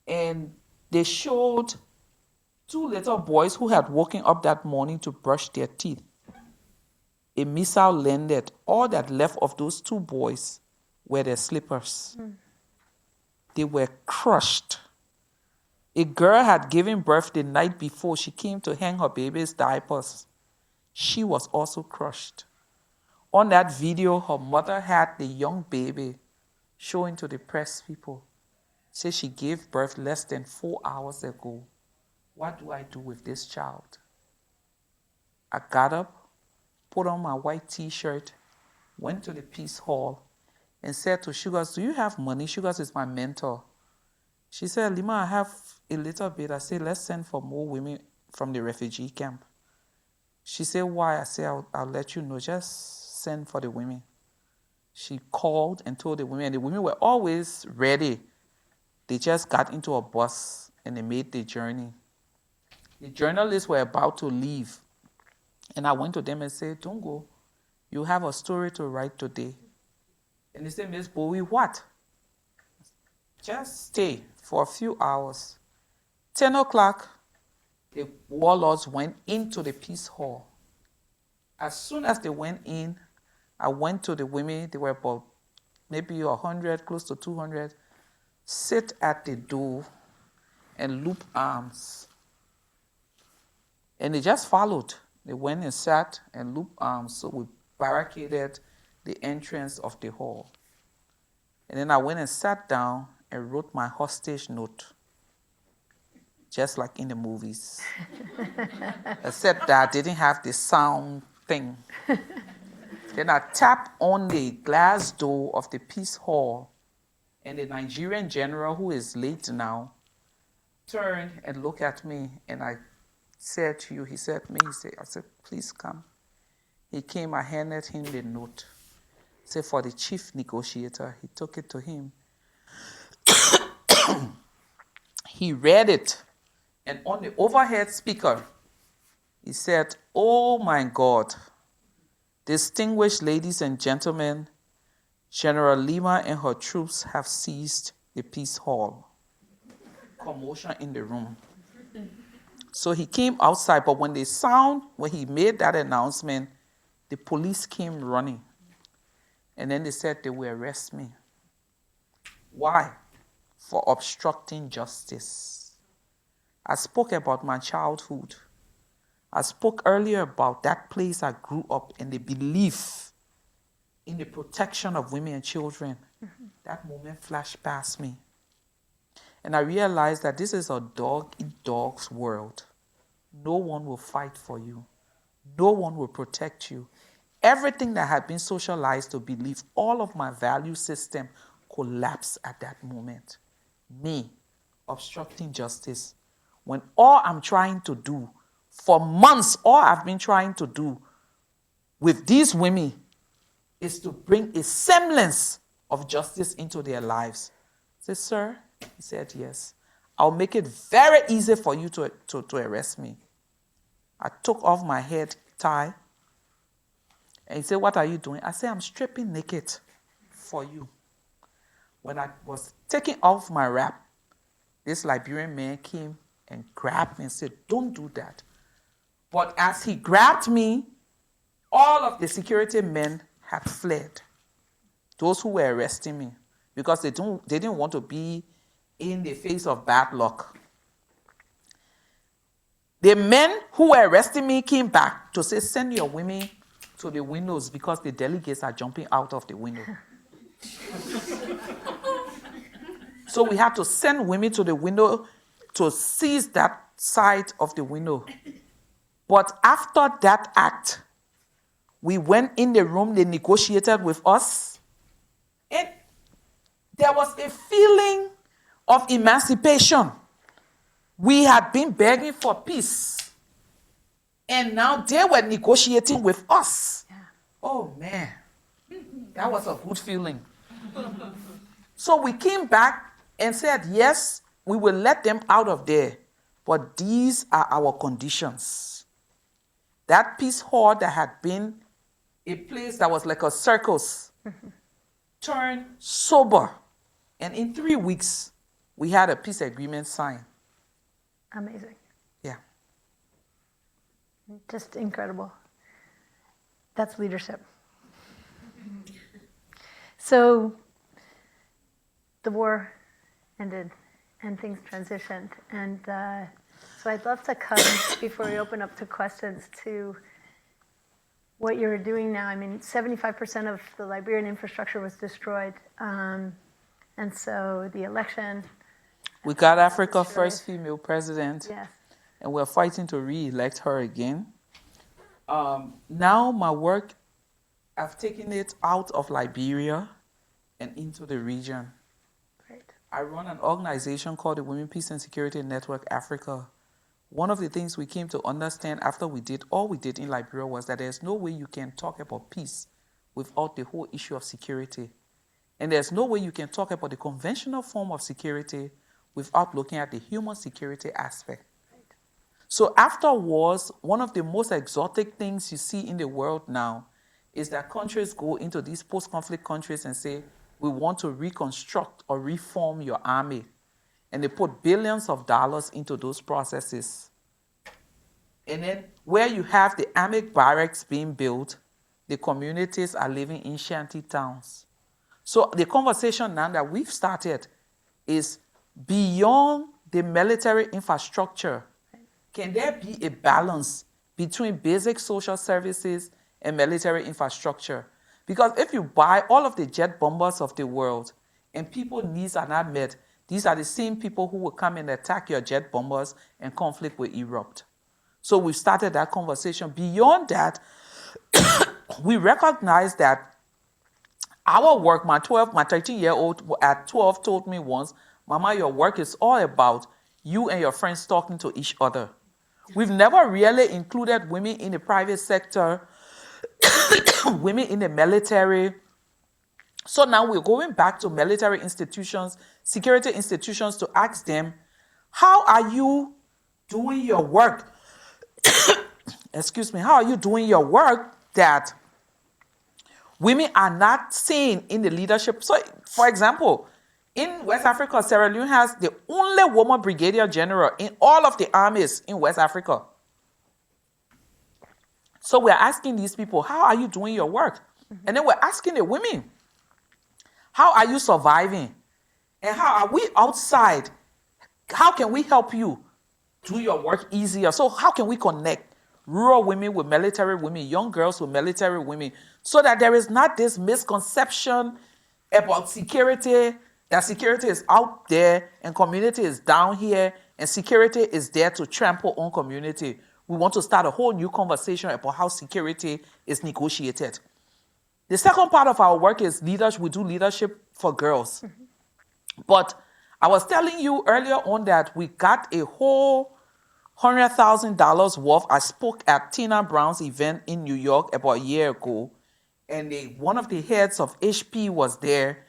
B: And they showed 2 little boys who had woken up that morning to brush their teeth. A missile landed. All that left of those 2 boys were their slippers. They were crushed. A girl had given birth the night before. She came to hang her baby's diapers. She was also crushed. On that video, her mother had the young baby showing to the press people. Said she gave birth less than 4 hours ago. What do I do with this child? I got up, put on my white T-shirt, went to the Peace Hall, and said to Sugars, do you have money? Sugars is my mentor. She said, Leymah, I have a little bit. I said, let's send for more women from the refugee camp. She said, why? I said, I'll let you know. Just send for the women. She called and told the women, and the women were always ready. They just got into a bus and they made the journey. The journalists were about to leave. And I went to them and said, don't go. You have a story to write today. And they said, Miss Gbowee, what? Just stay for a few hours. 10 o'clock, the warlords went into the Peace Hall. As soon as they went in, I went to the women. They were about maybe 100, close to 200. Sit at the door and loop arms. And they just followed. They went and sat and looped arms. So we barricaded the entrance of the hall. And then I went and sat down and wrote my hostage note. just like in the movies. Except that I didn't have the sound thing. Then I tapped on the glass door of the Peace Hall, and the Nigerian general, who is late now, turned and looked at me, and I said to you, he said, I said, please come. He came, I handed him the note. Said, for the chief negotiator. He took it to him. He read it, and on the overhead speaker, he said, oh my God, distinguished ladies and gentlemen, General Leymah and her troops have seized the Peace Hall. Commotion in the room. So he came outside, but when he made that announcement, the police came running. And then they said they will arrest me. Why? For obstructing justice. I spoke about my childhood. I spoke earlier about that place I grew up and the belief in the protection of women and children. That moment flashed past me. And I realized that this is a dog-eat-dog's world. No one will fight for you. No one will protect you. Everything that had been socialized to believe, all of my value system collapsed at that moment. Me, obstructing justice. When all I'm trying to do, for months, all I've been trying to do with these women is to bring a semblance of justice into their lives. I said, sir? He said, yes. I'll make it very easy for you to arrest me. I took off my head tie. And he said, what are you doing? I said, I'm stripping naked for you. When I was taking off my wrap, this Liberian man came and grabbed me and said, don't do that. But as he grabbed me, all of the security men had fled. Those who were arresting me, because they didn't want to be in the face of bad luck. The men who were arresting me came back to say, send your women to the windows because the delegates are jumping out of the window. So we had to send women to the window to seize that side of the window. But after that act, we went in the room, they negotiated with us, and there was a feeling of emancipation. We had been begging for peace, and now they were negotiating with us. Yeah. Oh man, that was a good feeling. So we came back and said, yes, we will let them out of there, but these are our conditions. That Peace Hall that had been a place that was like a circus turned sober, and in 3 weeks, we had a peace agreement signed.
E: Amazing.
B: Yeah.
E: Just incredible. That's leadership. So the war ended and things transitioned. And so I'd love to come, before we open up to questions, to what you're doing now. I mean, 75% of the Liberian infrastructure was destroyed. And so the election...
B: We got Africa's first female president,
E: yes.
B: And we're fighting to re-elect her again. Now my work, I've taken it out of Liberia and into the region.
E: Great.
B: I run an organization called the Women, Peace and Security Network Africa. One of the things we came to understand after all we did in Liberia was that there's no way you can talk about peace without the whole issue of security. And there's no way you can talk about the conventional form of security without looking at the human security aspect. Right. So after wars, one of the most exotic things you see in the world now is that countries go into these post-conflict countries and say, we want to reconstruct or reform your army. And they put billions of dollars into those processes. And then where you have the army barracks being built, the communities are living in shanty towns. So the conversation now that we've started is, beyond the military infrastructure, can there be a balance between basic social services and military infrastructure? Because if you buy all of the jet bombers of the world and people's needs are not met, these are the same people who will come and attack your jet bombers and conflict will erupt. So we started that conversation. Beyond that, we recognize that our work, my 13-year-old at 12 told me once, Mama, your work is all about you and your friends talking to each other. We've never really included women in the private sector, women in the military. So now we're going back to military institutions, security institutions to ask them, how are you doing your work? Excuse me, how are you doing your work that women are not seen in the leadership? So, for example, in West Africa, Sierra Leone has the only woman brigadier general in all of the armies in West Africa. So we're asking these people, how are you doing your work? And then we're asking the women, how are you surviving? And how are we outside? How can we help you do your work easier? So how can we connect rural women with military women, young girls with military women, so that there is not this misconception about security, that security is out there and community is down here, and security is there to trample on community. We want to start a whole new conversation about how security is negotiated. The second part of our work is leadership. We do leadership for girls. But I was telling you earlier on that we got a whole $100,000 worth. I spoke at Tina Brown's event in New York about a year ago, and one of the heads of HP was there,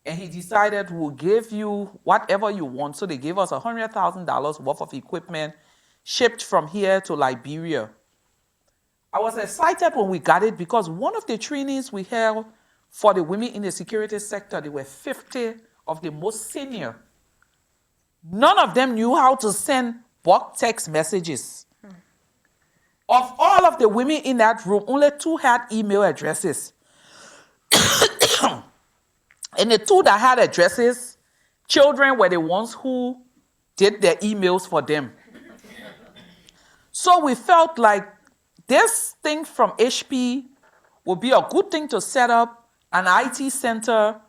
B: and he decided we'll give you whatever you want. So they gave us $100,000 worth of equipment shipped from here to Liberia. I was excited when we got it because one of the trainings we held for the women in the security sector, there were 50 of the most senior. None of them knew how to send bulk text messages. Of all of the women in that room, only 2 had email addresses. And the 2 that had addresses, children were the ones who did their emails for them. So we felt like this thing from HP would be a good thing to set up an IT center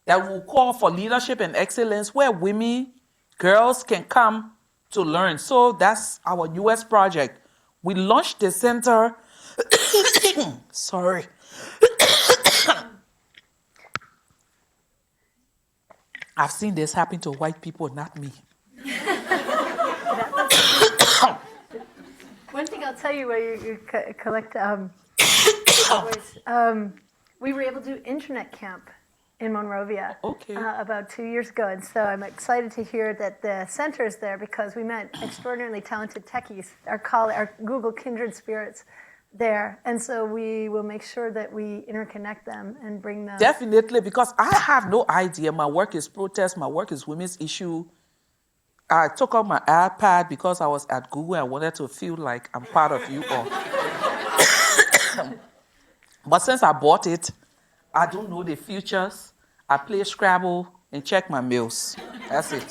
B: that will call for leadership and excellence where women, girls can come to learn. So that's our newest project. We launched the center. Sorry. I've seen this happen to white people, not me.
E: One thing I'll tell you where you collect we were able to do internet camp in Monrovia about 2 years ago, and so I'm excited to hear that the center is there because we met extraordinarily talented techies, our Google kindred spirits there, and so we will make sure that we interconnect them and bring them.
B: Definitely, because I have no idea. My work is protest, my work is women's issue. I took out my iPad because I was at Google and wanted to feel like I'm part of you all. But since I bought it, I don't know the futures. I play Scrabble and check my mails. That's it.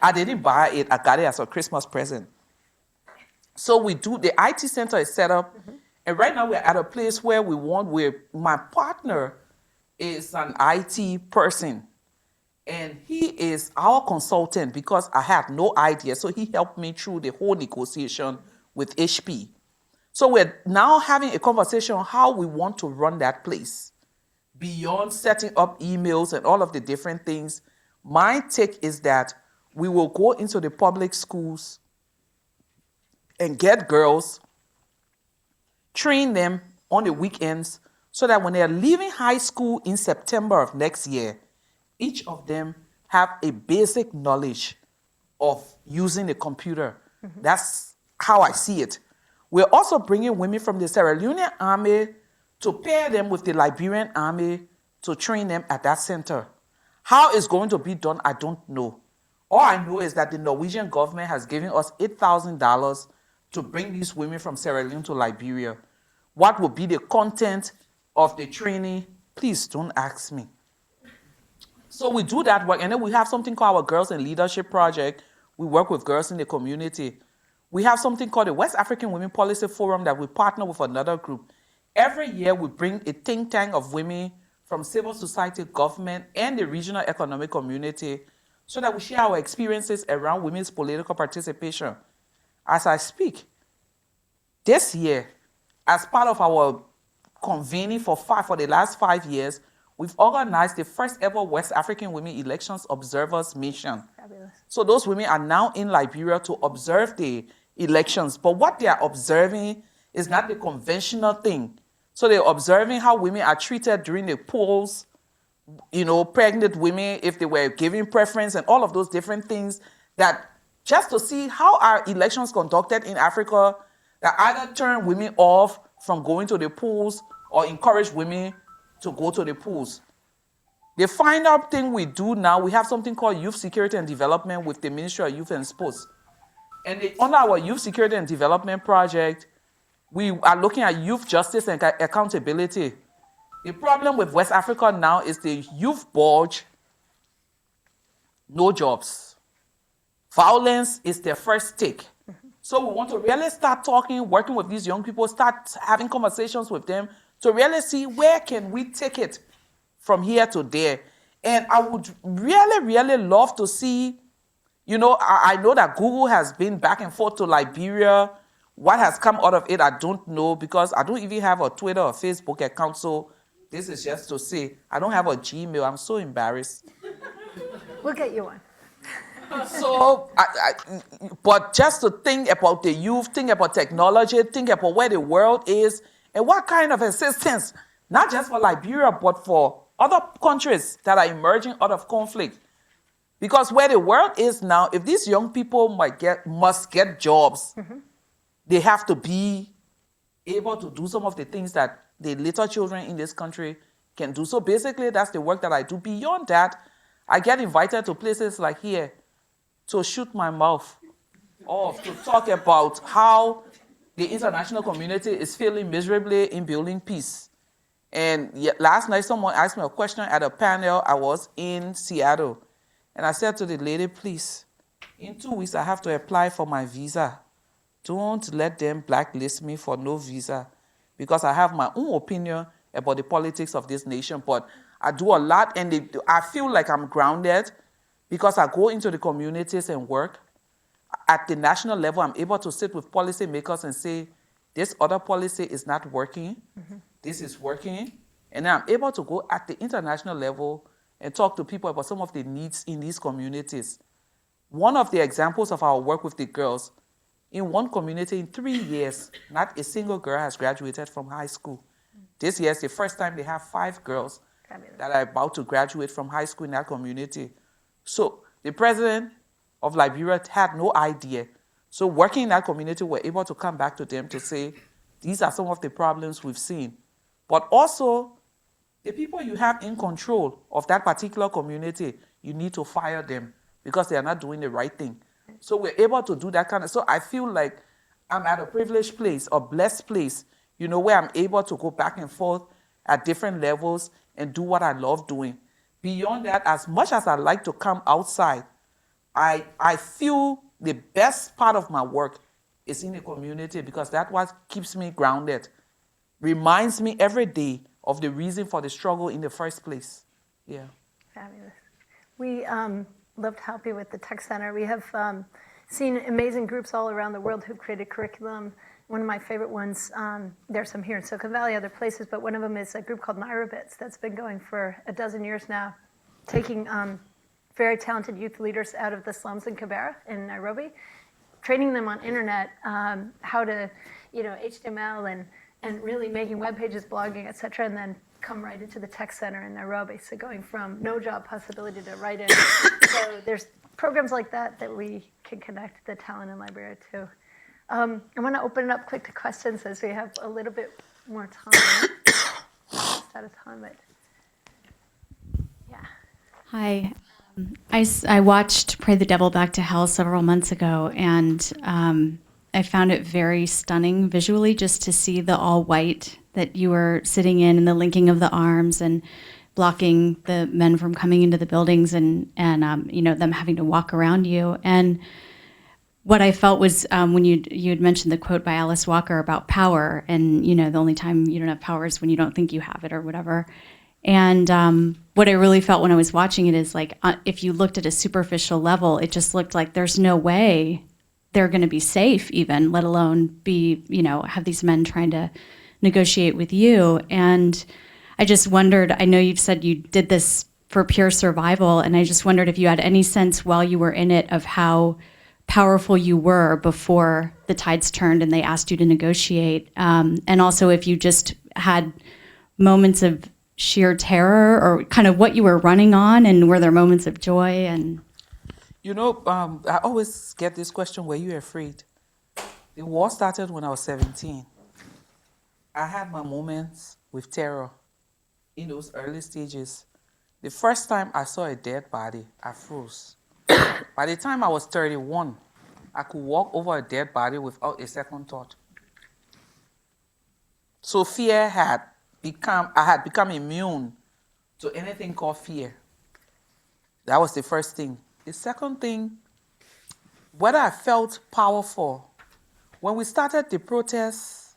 B: I didn't buy it. I got it as a Christmas present. So the IT center is set up. And right now we're at a place where my partner is an IT person. And he is our consultant because I had no idea. So he helped me through the whole negotiation with HP. So we're now having a conversation on how we want to run that place. Beyond setting up emails and all of the different things, my take is that we will go into the public schools and get girls, train them on the weekends so that when they're leaving high school in September of next year, each of them have a basic knowledge of using the computer. That's how I see it. We're also bringing women from the Sierra Leonean Army to pair them with the Liberian Army to train them at that center. How it's going to be done, I don't know. All I know is that the Norwegian government has given us $8,000 to bring these women from Sierra Leone to Liberia. What will be the content of the training? Please don't ask me. So we do that work, and then we have something called our Girls in Leadership Project. We work with girls in the community. We have something called the West African Women Policy Forum that we partner with another group. Every year we bring a think tank of women from civil society, government, and the regional economic community so that we share our experiences around women's political participation. As I speak, this year, as part of our convening for the last 5 years, we've organized the first ever West African Women Elections Observers Mission.
E: Fabulous.
B: So those women are now in Liberia to observe the elections. But what they are observing is not the conventional thing. So they're observing how women are treated during the polls, pregnant women, if they were given preference and all of those different things, that just to see how are elections conducted in Africa that either turn women off from going to the polls or encourage women to go to the polls. The final thing we do now, we have something called Youth Security and Development with the Ministry of Youth and Sports. And under our Youth Security and Development project, we are looking at youth justice and accountability. The problem with West Africa now is the youth bulge, no jobs. Violence is their first take. So we want to really start talking, working with these young people, start having conversations with them to really see where can we take it from here to there. And I would really, really love to see, I know that Google has been back and forth to Liberia. What has come out of it, I don't know, because I don't even have a Twitter or Facebook account. So this is just to say, I don't have a Gmail. I'm so embarrassed.
E: We'll get you one.
B: So, but just to think about the youth, think about technology, think about where the world is, and what kind of assistance, not just for Liberia, but for other countries that are emerging out of conflict. Because where the world is now, if these young people must get jobs, they have to be able to do some of the things that the little children in this country can do. So basically, that's the work that I do. Beyond that, I get invited to places like here to shoot my mouth off, to talk about how the international community is failing miserably in building peace. And last night, someone asked me a question at a panel. I was in Seattle. And I said to the lady, please, in 2 weeks, I have to apply for my visa. Don't let them blacklist me for no visa, because I have my own opinion about the politics of this nation. But I do a lot, and I feel like I'm grounded because I go into the communities and work. At the national level, I'm able to sit with policymakers and say, this other policy is not working, this is working. And then I'm able to go at the international level and talk to people about some of the needs in these communities. One of the examples of our work with the girls, in one community in 3 years, not a single girl has graduated from high school. This year is the first time they have 5 girls that are about to graduate from high school in that community. So the president of Liberia had no idea. So working in that community, we're able to come back to them to say, these are some of the problems we've seen. But also, the people you have in control of that particular community, you need to fire them because they are not doing the right thing. So we're able to do that kind of, so I feel like I'm at a privileged place, a blessed place, where I'm able to go back and forth at different levels and do what I love doing. Beyond that, as much as I like to come outside, I feel the best part of my work is in the community because that's what keeps me grounded, reminds me every day of the reason for the struggle in the first place. Yeah.
E: Fabulous. We love to help you with the Tech Center. We have seen amazing groups all around the world who've created curriculum. One of my favorite ones, there's some here in Silicon Valley, other places, but one of them is a group called Nyrabits that's been going for a dozen years now, taking very talented youth leaders out of the slums in Kibera in Nairobi, training them on internet, how to, HTML and really making web pages, blogging, et cetera, and then come right into the Tech Center in Nairobi. So going from no job possibility to right in. So there's programs like that we can connect the talent in Liberia to. I want to open it up quick to questions as we have a little bit more time. Almost out of time, but yeah.
F: Hi. I watched Pray the Devil Back to Hell several months ago, and I found it very stunning visually just to see the all-white that you were sitting in and the linking of the arms and blocking the men from coming into the buildings and them having to walk around you. And what I felt was when you had mentioned the quote by Alice Walker about power and, the only time you don't have power is when you don't think you have it or whatever. And what I really felt when I was watching it is like, if you looked at a superficial level, it just looked like there's no way they're going to be safe even, let alone be, have these men trying to negotiate with you. And I just wondered, I know you've said you did this for pure survival, and I just wondered if you had any sense while you were in it of how powerful you were before the tides turned and they asked you to negotiate. And also if you just had moments of sheer terror or kind of what you were running on, and were there moments of joy? And
B: I always get this question, were you afraid? The war started when I was 17. I had my moments with terror in those early stages. The first time I saw a dead body, I froze. By the time I was 31, I could walk over a dead body without a second thought. So I had become immune to anything called fear. That was the first thing. The second thing, whether I felt powerful, when we started the protests,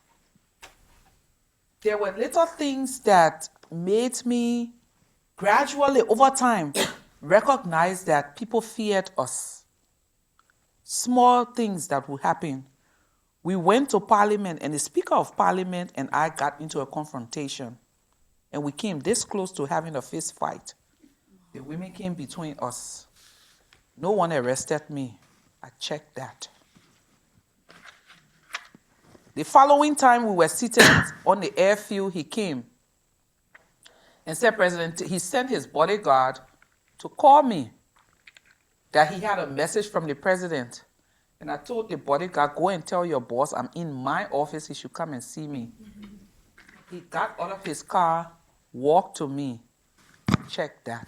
B: there were little things that made me gradually, over time, recognize that people feared us. Small things that would happen. We went to Parliament, and the Speaker of Parliament and I got into a confrontation. And we came this close to having a fist fight. The women came between us. No one arrested me. I checked that. The following time we were seated on the airfield, he came and said, he sent his bodyguard to call me that he had a message from the president. And I told the bodyguard, go and tell your boss I'm in my office, he should come and see me. He got out of his car, walked to me, checked that.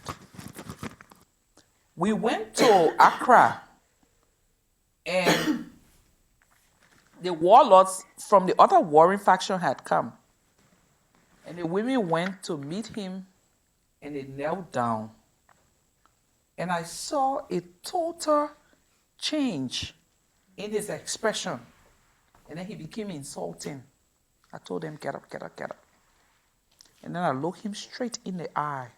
B: We went to Accra, and the warlords from the other warring faction had come. And the women went to meet him, and they knelt down. And I saw a total change in his expression. And then he became insulting. I told him, get up, get up, get up. And then I looked him straight in the eye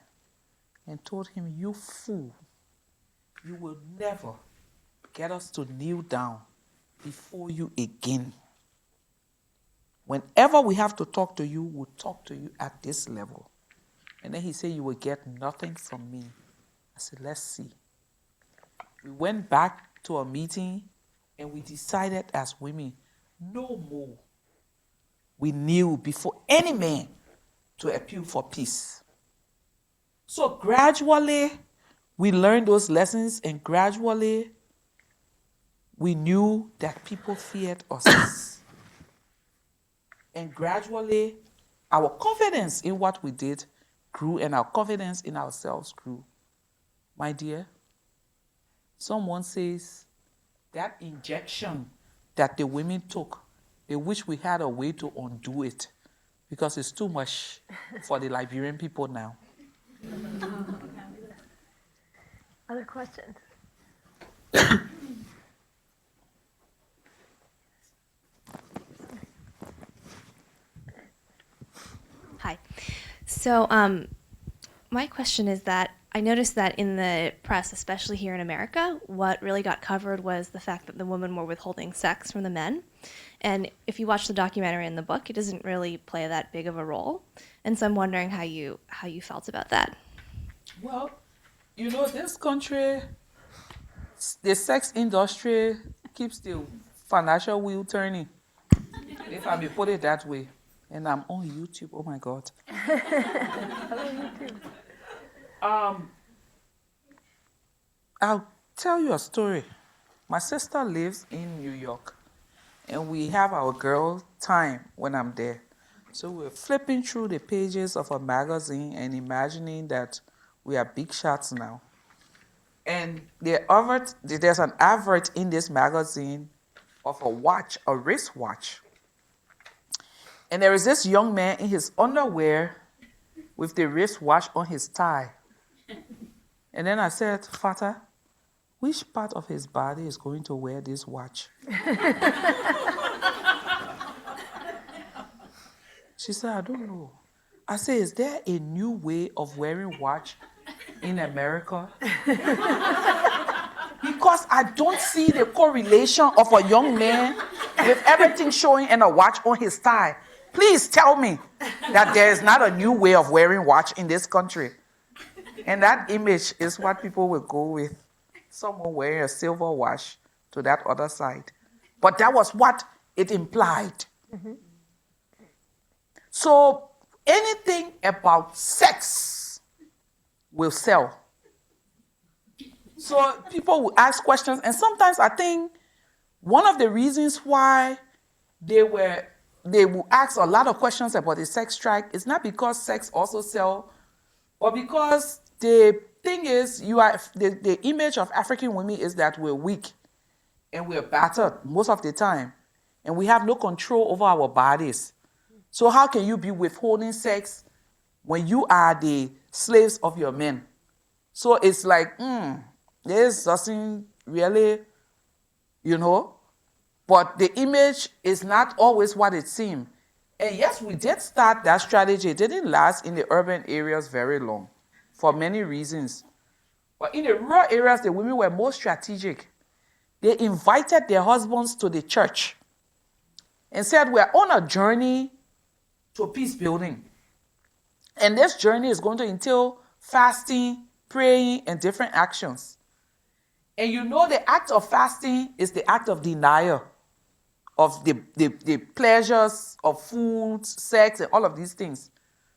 B: and told him, you fool, you will never get us to kneel down before you again. Whenever we have to talk to you, we'll talk to you at this level. And then he said, you will get nothing from me. I said, let's see. We went back to a meeting, and we decided as women, no more. We kneel before any man to appeal for peace. So gradually, we learned those lessons, and gradually, we knew that people feared us. And gradually, our confidence in what we did grew, and our confidence in ourselves grew. My dear, someone says that injection that the women took, they wish we had a way to undo it, because it's too much for the Liberian people now.
E: Other questions?
G: Hi. So my question is that I noticed that in the press, especially here in America, what really got covered was the fact that the women were withholding sex from the men. And if you watch the documentary and the book, it doesn't really play that big of a role. And so I'm wondering how you felt about that.
B: Well, this country, the sex industry keeps the financial wheel turning, if I may put it that way. And I'm on YouTube. Oh my God. I'll tell you a story. My sister lives in New York, and we have our girl time when I'm there. So we're flipping through the pages of a magazine and imagining that we are big shots now. And there's an advert in this magazine of a watch, a wristwatch. And there is this young man in his underwear with the wristwatch on his thigh. And then I said, Fata, which part of his body is going to wear this watch? She said, I don't know. I say, is there a new way of wearing watch in America? Because I don't see the correlation of a young man with everything showing and a watch on his thigh. Please tell me that there is not a new way of wearing watch in this country. And that image is what people will go with. Someone wearing a silver watch to that other side. But that was what it implied. Mm-hmm. So anything about sex will sell. So people will ask questions, and sometimes I think one of the reasons why they will ask a lot of questions about the sex strike is not because sex also sells, but because the thing is, the image of African women is that we're weak and we're battered most of the time, and we have no control over our bodies. So how can you be withholding sex when you are the slaves of your men? So it's like, this doesn't really, but the image is not always what it seems. And yes, we did start that strategy. It didn't last in the urban areas very long for many reasons. But in the rural areas, the women were more strategic. They invited their husbands to the church and said, we're on a journey to peace building. And this journey is going to entail fasting, praying, and different actions. And the act of fasting is the act of denial of the pleasures of food, sex, and all of these things.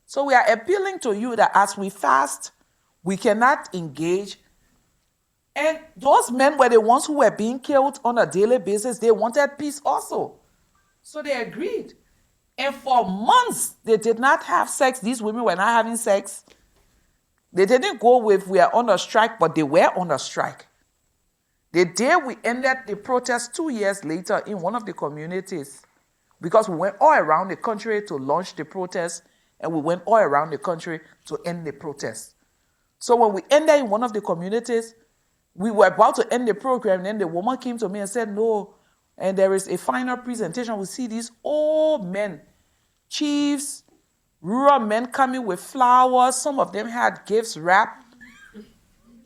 B: So we are appealing to you that as we fast, we cannot engage. And those men were the ones who were being killed on a daily basis. They wanted peace also. So they agreed. And for months, they did not have sex. These women were not having sex. They didn't go with, we are on a strike, but they were on a strike. The day we ended the protest 2 years later in one of the communities, because we went all around the country to launch the protest, and we went all around the country to end the protest. So when we ended in one of the communities, we were about to end the program, and then the woman came to me and said, no, and there is a final presentation. We see these old men, chiefs, rural men coming with flowers. Some of them had gifts wrapped.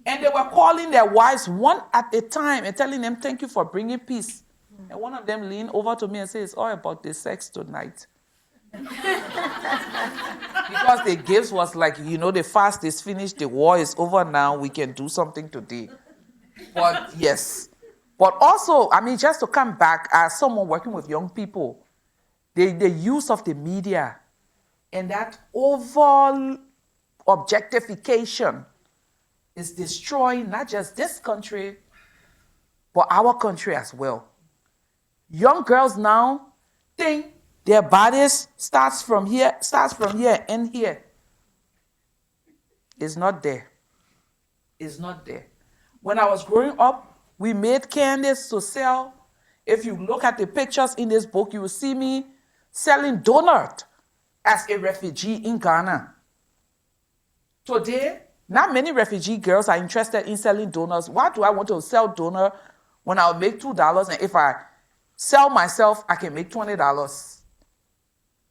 B: And they were calling their wives one at a time and telling them, thank you for bringing peace. And one of them leaned over to me and said, it's all about the sex tonight. Because the gifts was like, the fast is finished, the war is over now, we can do something today. But yes. But also, just to come back as someone working with young people, the use of the media and that overall objectification is destroying not just this country, but our country as well. Young girls now think their bodies starts from here, and here. It's not there. It's not there. When I was growing up, we made candies to sell. If you look at the pictures in this book, you will see me selling donut as a refugee in Ghana. Today, not many refugee girls are interested in selling donuts. Why do I want to sell donut when I'll make $2, and if I sell myself, I can make $20?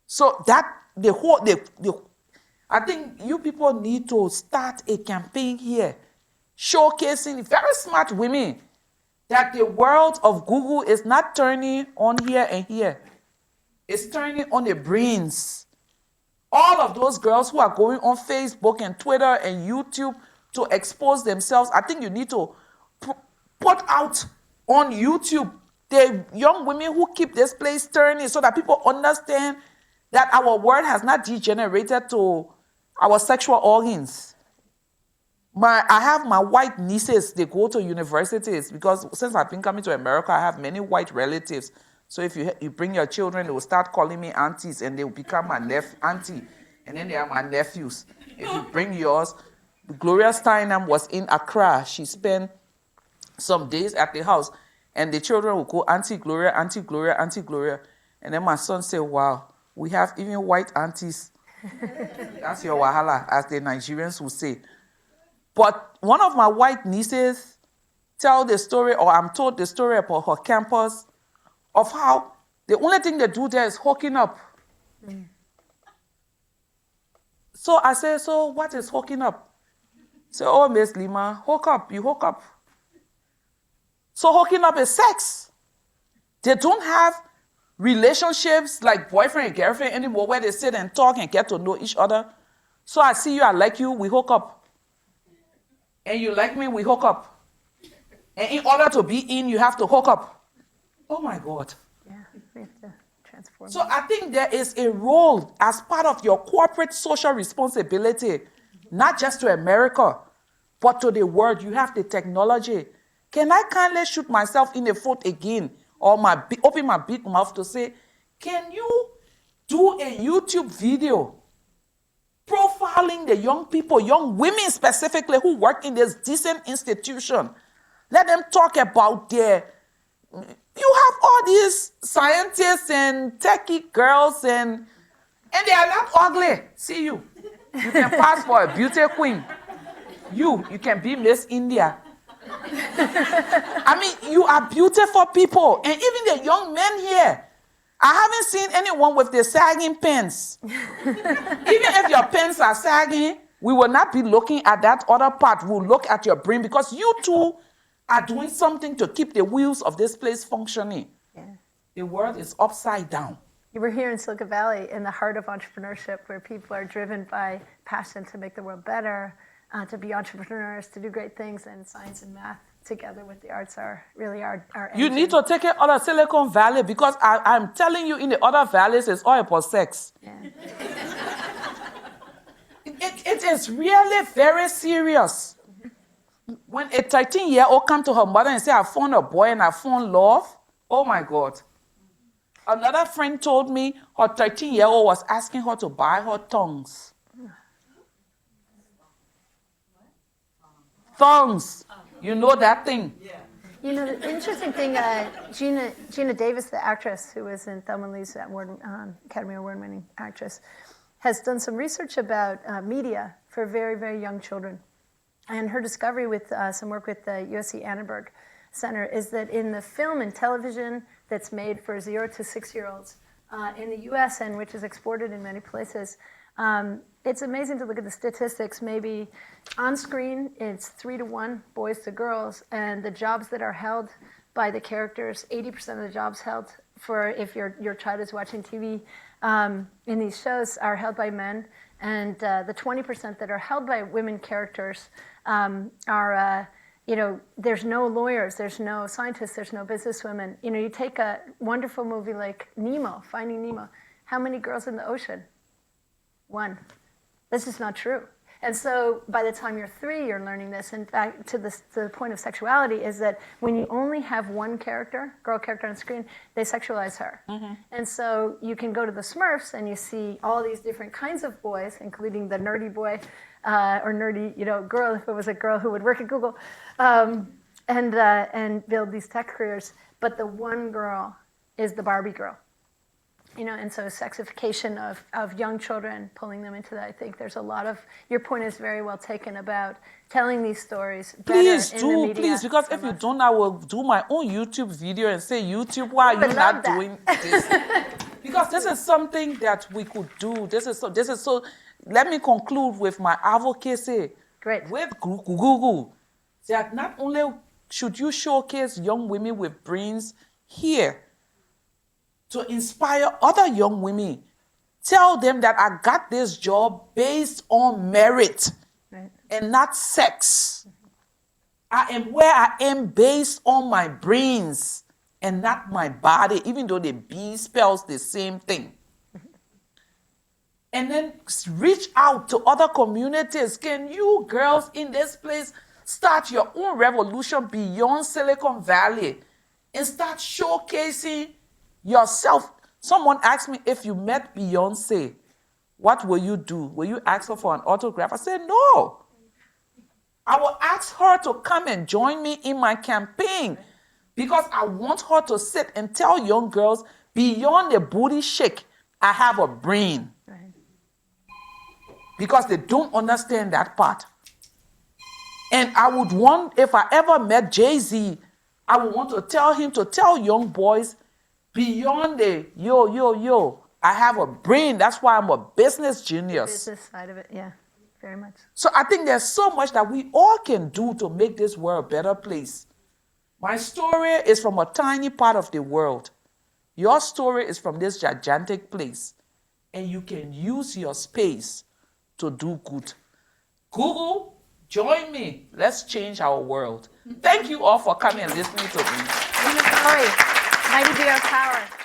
B: So that I think you people need to start a campaign here, showcasing very smart women, that the world of Google is not turning on here and here. It's turning on the brains. All of those girls who are going on Facebook and Twitter and YouTube to expose themselves, I think you need to put out on YouTube the young women who keep this place turning so that people understand that our world has not degenerated to our sexual organs. I have my white nieces, they go to universities because since I've been coming to America, I have many white relatives. So if you bring your children, they will start calling me aunties and they will become my auntie. And then they are my nephews. If you bring yours, Gloria Steinem was in Accra. She spent some days at the house. And the children will go, Auntie Gloria, Auntie Gloria, Auntie Gloria. And then my son said, wow, we have even white aunties. That's your wahala, as the Nigerians will say. But one of my white nieces I'm told the story about her campus, of how the only thing they do there is hooking up. So I say, so what is hooking up? Say, oh, Miss Leymah, hook up, you hook up. So hooking up is sex. They don't have relationships like boyfriend and girlfriend anymore where they sit and talk and get to know each other. So I see you, I like you, we hook up. And you like me, we hook up. And in order to be in, you have to hook up. Oh my God.
E: Yeah, we have to transform.
B: So I think there is a role as part of your corporate social responsibility, not just to America, but to the world. You have the technology. Can I kindly shoot myself in the foot again, or open my big mouth to say, can you do a YouTube video profiling the young people, young women specifically, who work in this decent institution? Let them talk about their... You have all these scientists and techie girls, and they are not ugly. See you. You can pass for a beauty queen. You can be Miss India. I mean, you are beautiful people. And even the young men here, I haven't seen anyone with the sagging pants. Even if your pants are sagging, we will not be looking at that other part. We'll look at your brain, because you too are doing something to keep the wheels of this place functioning.
E: Yeah.
B: The world is upside down.
E: You were here in Silicon Valley, in the heart of entrepreneurship, where people are driven by passion to make the world better, to be entrepreneurs, to do great things, and science and math together with the arts are really our
B: You
E: engine.
B: need to take it out of Silicon Valley, because I'm telling you, in the other valleys, it's all about sex.
E: Yeah.
B: It is really very serious. When a 13-year-old come to her mother and say, I found a boy and I found love, oh my God. Another friend told me her 13-year-old was asking her to buy her tongues. Tongues. You know that thing?
E: You know, the interesting thing, Gina Davis, the actress who was in Thelma and Louise, Academy Award-winning actress, has done some research about media for very, very young children. And her discovery with some work with the USC Annenberg Center is that in the film and television that's made for 0 to 6-year-olds in the US, and which is exported in many places, it's amazing to look at the statistics. Maybe on screen, it's 3 to 1 boys to girls, and the jobs that are held by the characters, 80% of the jobs held for if your child is watching TV in these shows are held by men, and the 20% that are held by women characters are, there's no lawyers, there's no scientists, there's no businesswomen. You know, you take a wonderful movie like Nemo, Finding Nemo. How many girls in the ocean? 1. This is not true. And so by the time you're 3, you're learning this. In fact, to the point of sexuality is that when you only have one character, girl character on screen, they sexualize her. Mm-hmm. And so you can go to the Smurfs and you see all these different kinds of boys, including the nerdy boy or nerdy, girl, if it was a girl who would work at Google, and build these tech careers. But the one girl is the Barbie girl. And so sexification of young children, pulling them into that. I think there's a lot of, your point is very well taken about telling these stories better
B: Please
E: in
B: do,
E: the media.
B: please, because if you don't, I will do my own YouTube video and say, YouTube, why are you not doing this? Because this is something that we could do. This is so. Let me conclude with my advocacy.
E: Great.
B: With Google, that not only should you showcase young women with brains here, to inspire other young women. Tell them that I got this job based on merit, right, and not sex. I am where I am based on my brains and not my body, even though the B spells the same thing. And then reach out to other communities. Can you girls in this place start your own revolution beyond Silicon Valley and start showcasing yourself? Someone asked me, if you met Beyonce, what will you do? Will you ask her for an autograph? I said, no. I will ask her to come and join me in my campaign because I want her to sit and tell young girls, beyond the booty shake, I have a brain. Right. Because they don't understand that part. And I would want, if I ever met Jay-Z, I would want to tell him to tell young boys, beyond the yo, I have a brain. That's why I'm a business genius.
E: Business side of it, yeah, very much.
B: So I think there's so much that we all can do to make this world a better place. My story is from a tiny part of the world. Your story is from this gigantic place. And you can use your space to do good. Google, join me. Let's change our world. Thank you all for coming and listening to me.
E: Glory, mighty be our power.